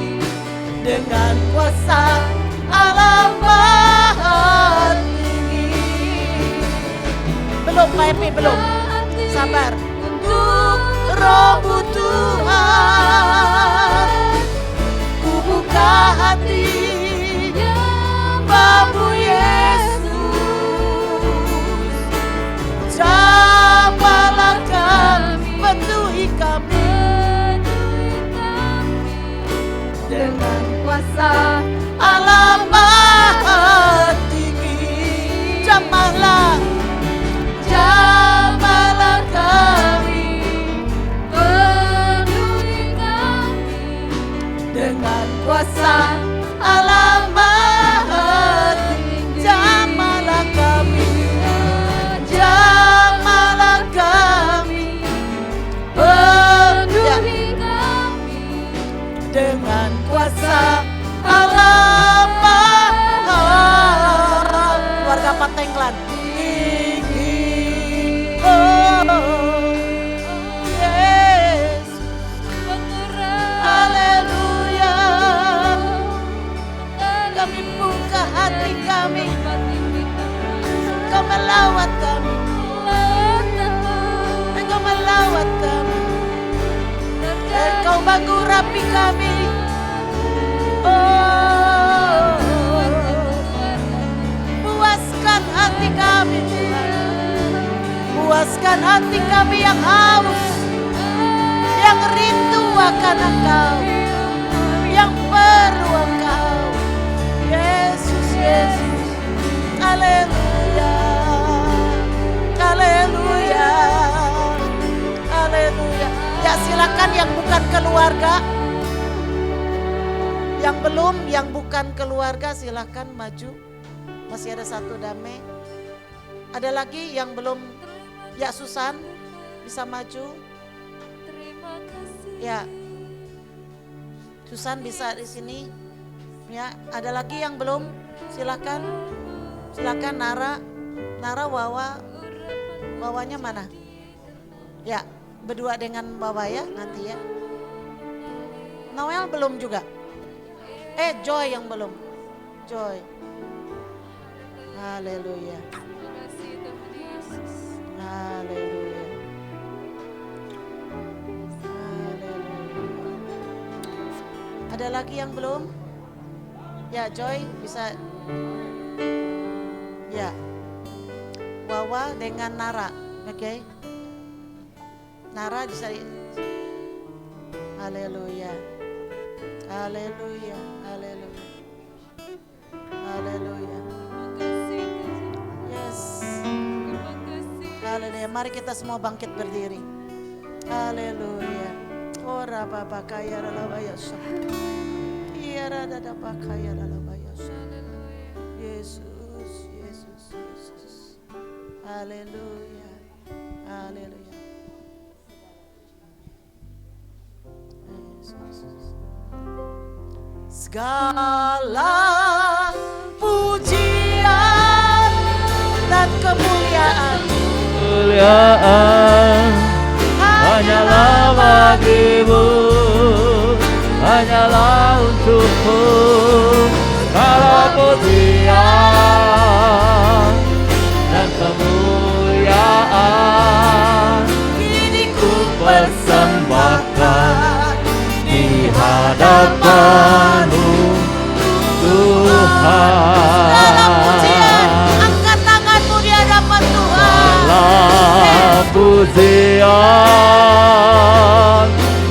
dengan kuasa Allah Maha Tinggi. Belum Pak Epi, belum. Sabar. Untuk Rohmu Tuhan, ku buka hati, Bapak Yesus. Jamahlah kami, penuhi kami dengan kuasa Allah Maha Tinggi. Jamahlah, jamahlah kami, penuhi kami dengan kuasa Allah Maha Tinggi. Jamahlah kami, jamahlah kami, penuhi kami dengan kuasa Allah Maha. Keluarga Patenglan tinggi, oh Yesus, haleluya. Kami buka hati kami, Engkau melawat kami, Engkau melawat kami, Engkau mengurapi kami. Oh, puaskan hati kami Tuhan, puaskan hati kami yang haus, yang rindu akan Engkau, yang perlu Engkau. Yesus, Yesus, haleluya, haleluya, haleluya. Ya silakan yang bukan keluarga, yang belum, yang bukan keluarga silakan maju. Masih ada satu damai. Ada lagi yang belum, ya Susan bisa maju. Ya, Susan bisa di sini. Ya, ada lagi yang belum, silakan, silakan Nara, Wawa, Wawanya mana? Ya, berdua dengan Wawa ya nanti ya. Noel belum juga. Joy yang belum, Joy. Haleluya, haleluya. Ada lagi yang belum? Ya Joy bisa. Ya, Wawa dengan Nara, oke? Nara bisa. Haleluya, haleluya, haleluya, haleluya. Yes, haleluya. Mari kita semua bangkit berdiri. Haleluya. Ora baba kaya ralabayasa. Iya rada kaya ralabayasa. Yesus, Yesus, Yesus. Haleluya, haleluya. Segala pujian dan kemuliaan hanyalah bagimu, hanyalah untukmu. Segala pujian dan kemuliaan kini ku persembahkan di hadapan-Mu Tuhan. segala pujian, angkat tanganmu di hadapan Tuhan. Segala pujian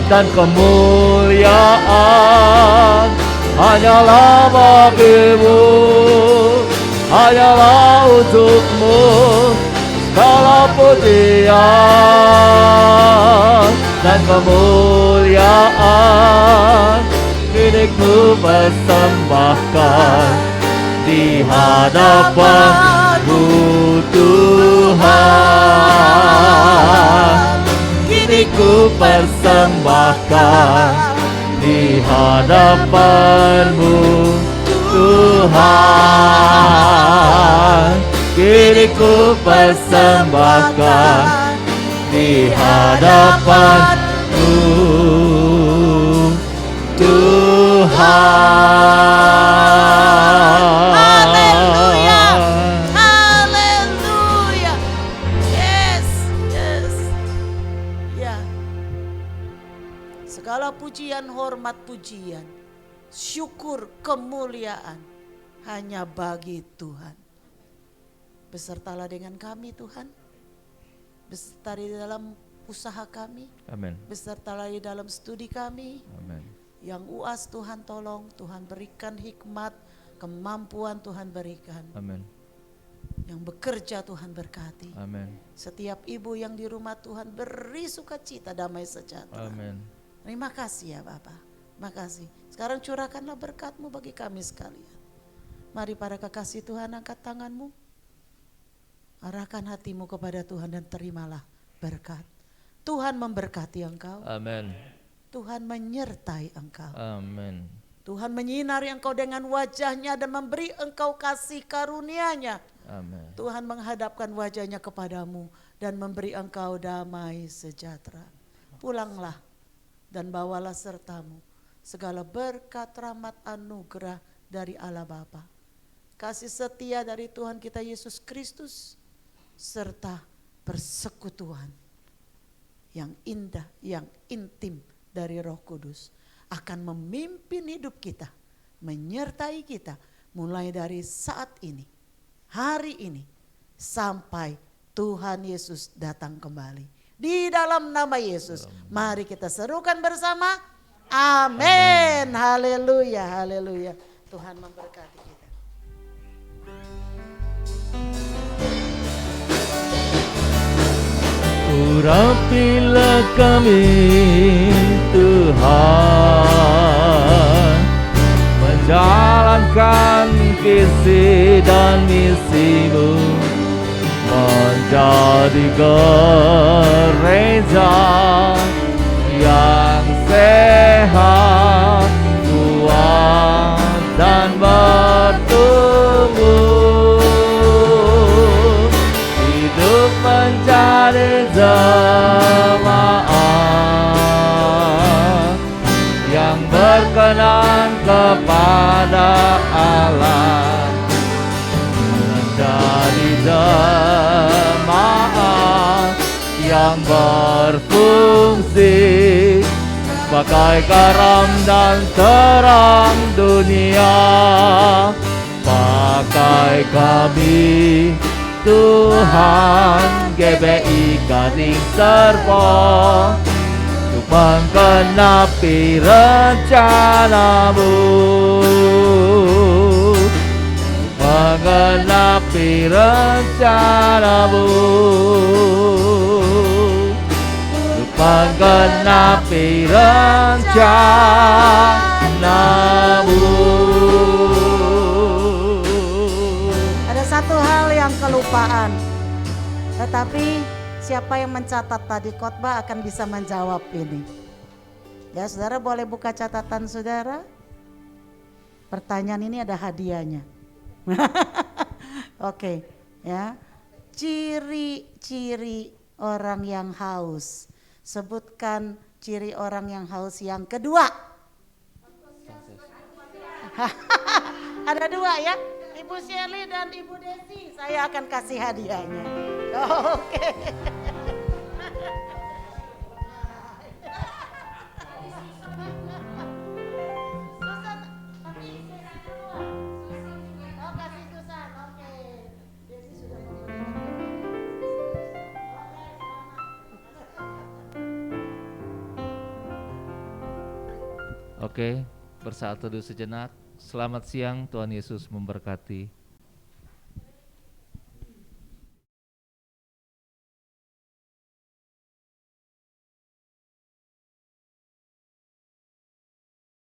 dan kemuliaan hanyalah bagimu, hanyalah untukmu. Segala pujian dan kemuliaan kemuliaan kini ku persembahkan di hadapan-Mu Tuhan. Kini ku persembahkan di hadapan-Mu Tuhan. Kini ku persembahkan di hadapan-Mu Tuhan. Haleluya. Haleluya. Yes, yes. Ya. Segala pujian, hormat, pujian, syukur, kemuliaan hanya bagi Tuhan. Besertalah dengan kami Tuhan. Beserta di dalam usaha kami. Amin. Besertalah di dalam studi kami. Amin. Yang UAS Tuhan tolong, Tuhan berikan hikmat, kemampuan Tuhan berikan. Amin. Yang bekerja Tuhan berkati. Amin. Setiap ibu yang di rumah Tuhan beri sukacita, damai sejahtera. Amin. Terima kasih ya Bapak. Terima kasih. Sekarang curahkanlah berkat-Mu bagi kami sekalian. Mari para kekasih Tuhan, angkat tanganmu. Arahkan hatimu kepada Tuhan dan terimalah berkat. Tuhan memberkati engkau. Amin. Tuhan menyertai engkau. Amin. Tuhan menyinari engkau dengan wajahnya dan memberi engkau kasih karunia-Nya. Amin. Tuhan menghadapkan wajahnya kepadamu dan memberi engkau damai sejahtera. Pulanglah dan bawalah sertamu segala berkat, rahmat, anugerah dari Allah Bapa, kasih setia dari Tuhan kita Yesus Kristus, serta persekutuan yang indah, yang intim dari Roh Kudus akan memimpin hidup kita, menyertai kita mulai dari saat ini, hari ini, sampai Tuhan Yesus datang kembali. Di dalam nama Yesus, mari kita serukan bersama. Amin. Haleluya, haleluya. Tuhan memberkati kita. Urapilah kami Tuhan, menjalankan visi dan misi-Mu, menjadi gereja yang sehat, kuat dan bertumbuh, hidup menjadi jemaat yang berkenan kepada Allah, menjadi jemaat yang berfungsi sebagai garam dan terang dunia. Pakai kami Tuhan, GBI Gading Serpong, untuk menggenapi rencana-Mu, menggenapi rencana-Mu, untuk menggenapi rencana-Mu. Ada satu hal yang kelupaan, tetapi siapa yang mencatat tadi khotbah akan bisa menjawab ini. Ya, saudara boleh buka catatan saudara. Pertanyaan ini ada hadiahnya. Oke, ya. Ciri-ciri orang yang haus. Sebutkan ciri orang yang haus yang kedua. Ada dua ya, Ibu Shelly dan Ibu Desi. Saya akan kasih hadiahnya. Oke. Oke, bersaat teduh sejenak. Selamat siang, Tuhan Yesus memberkati.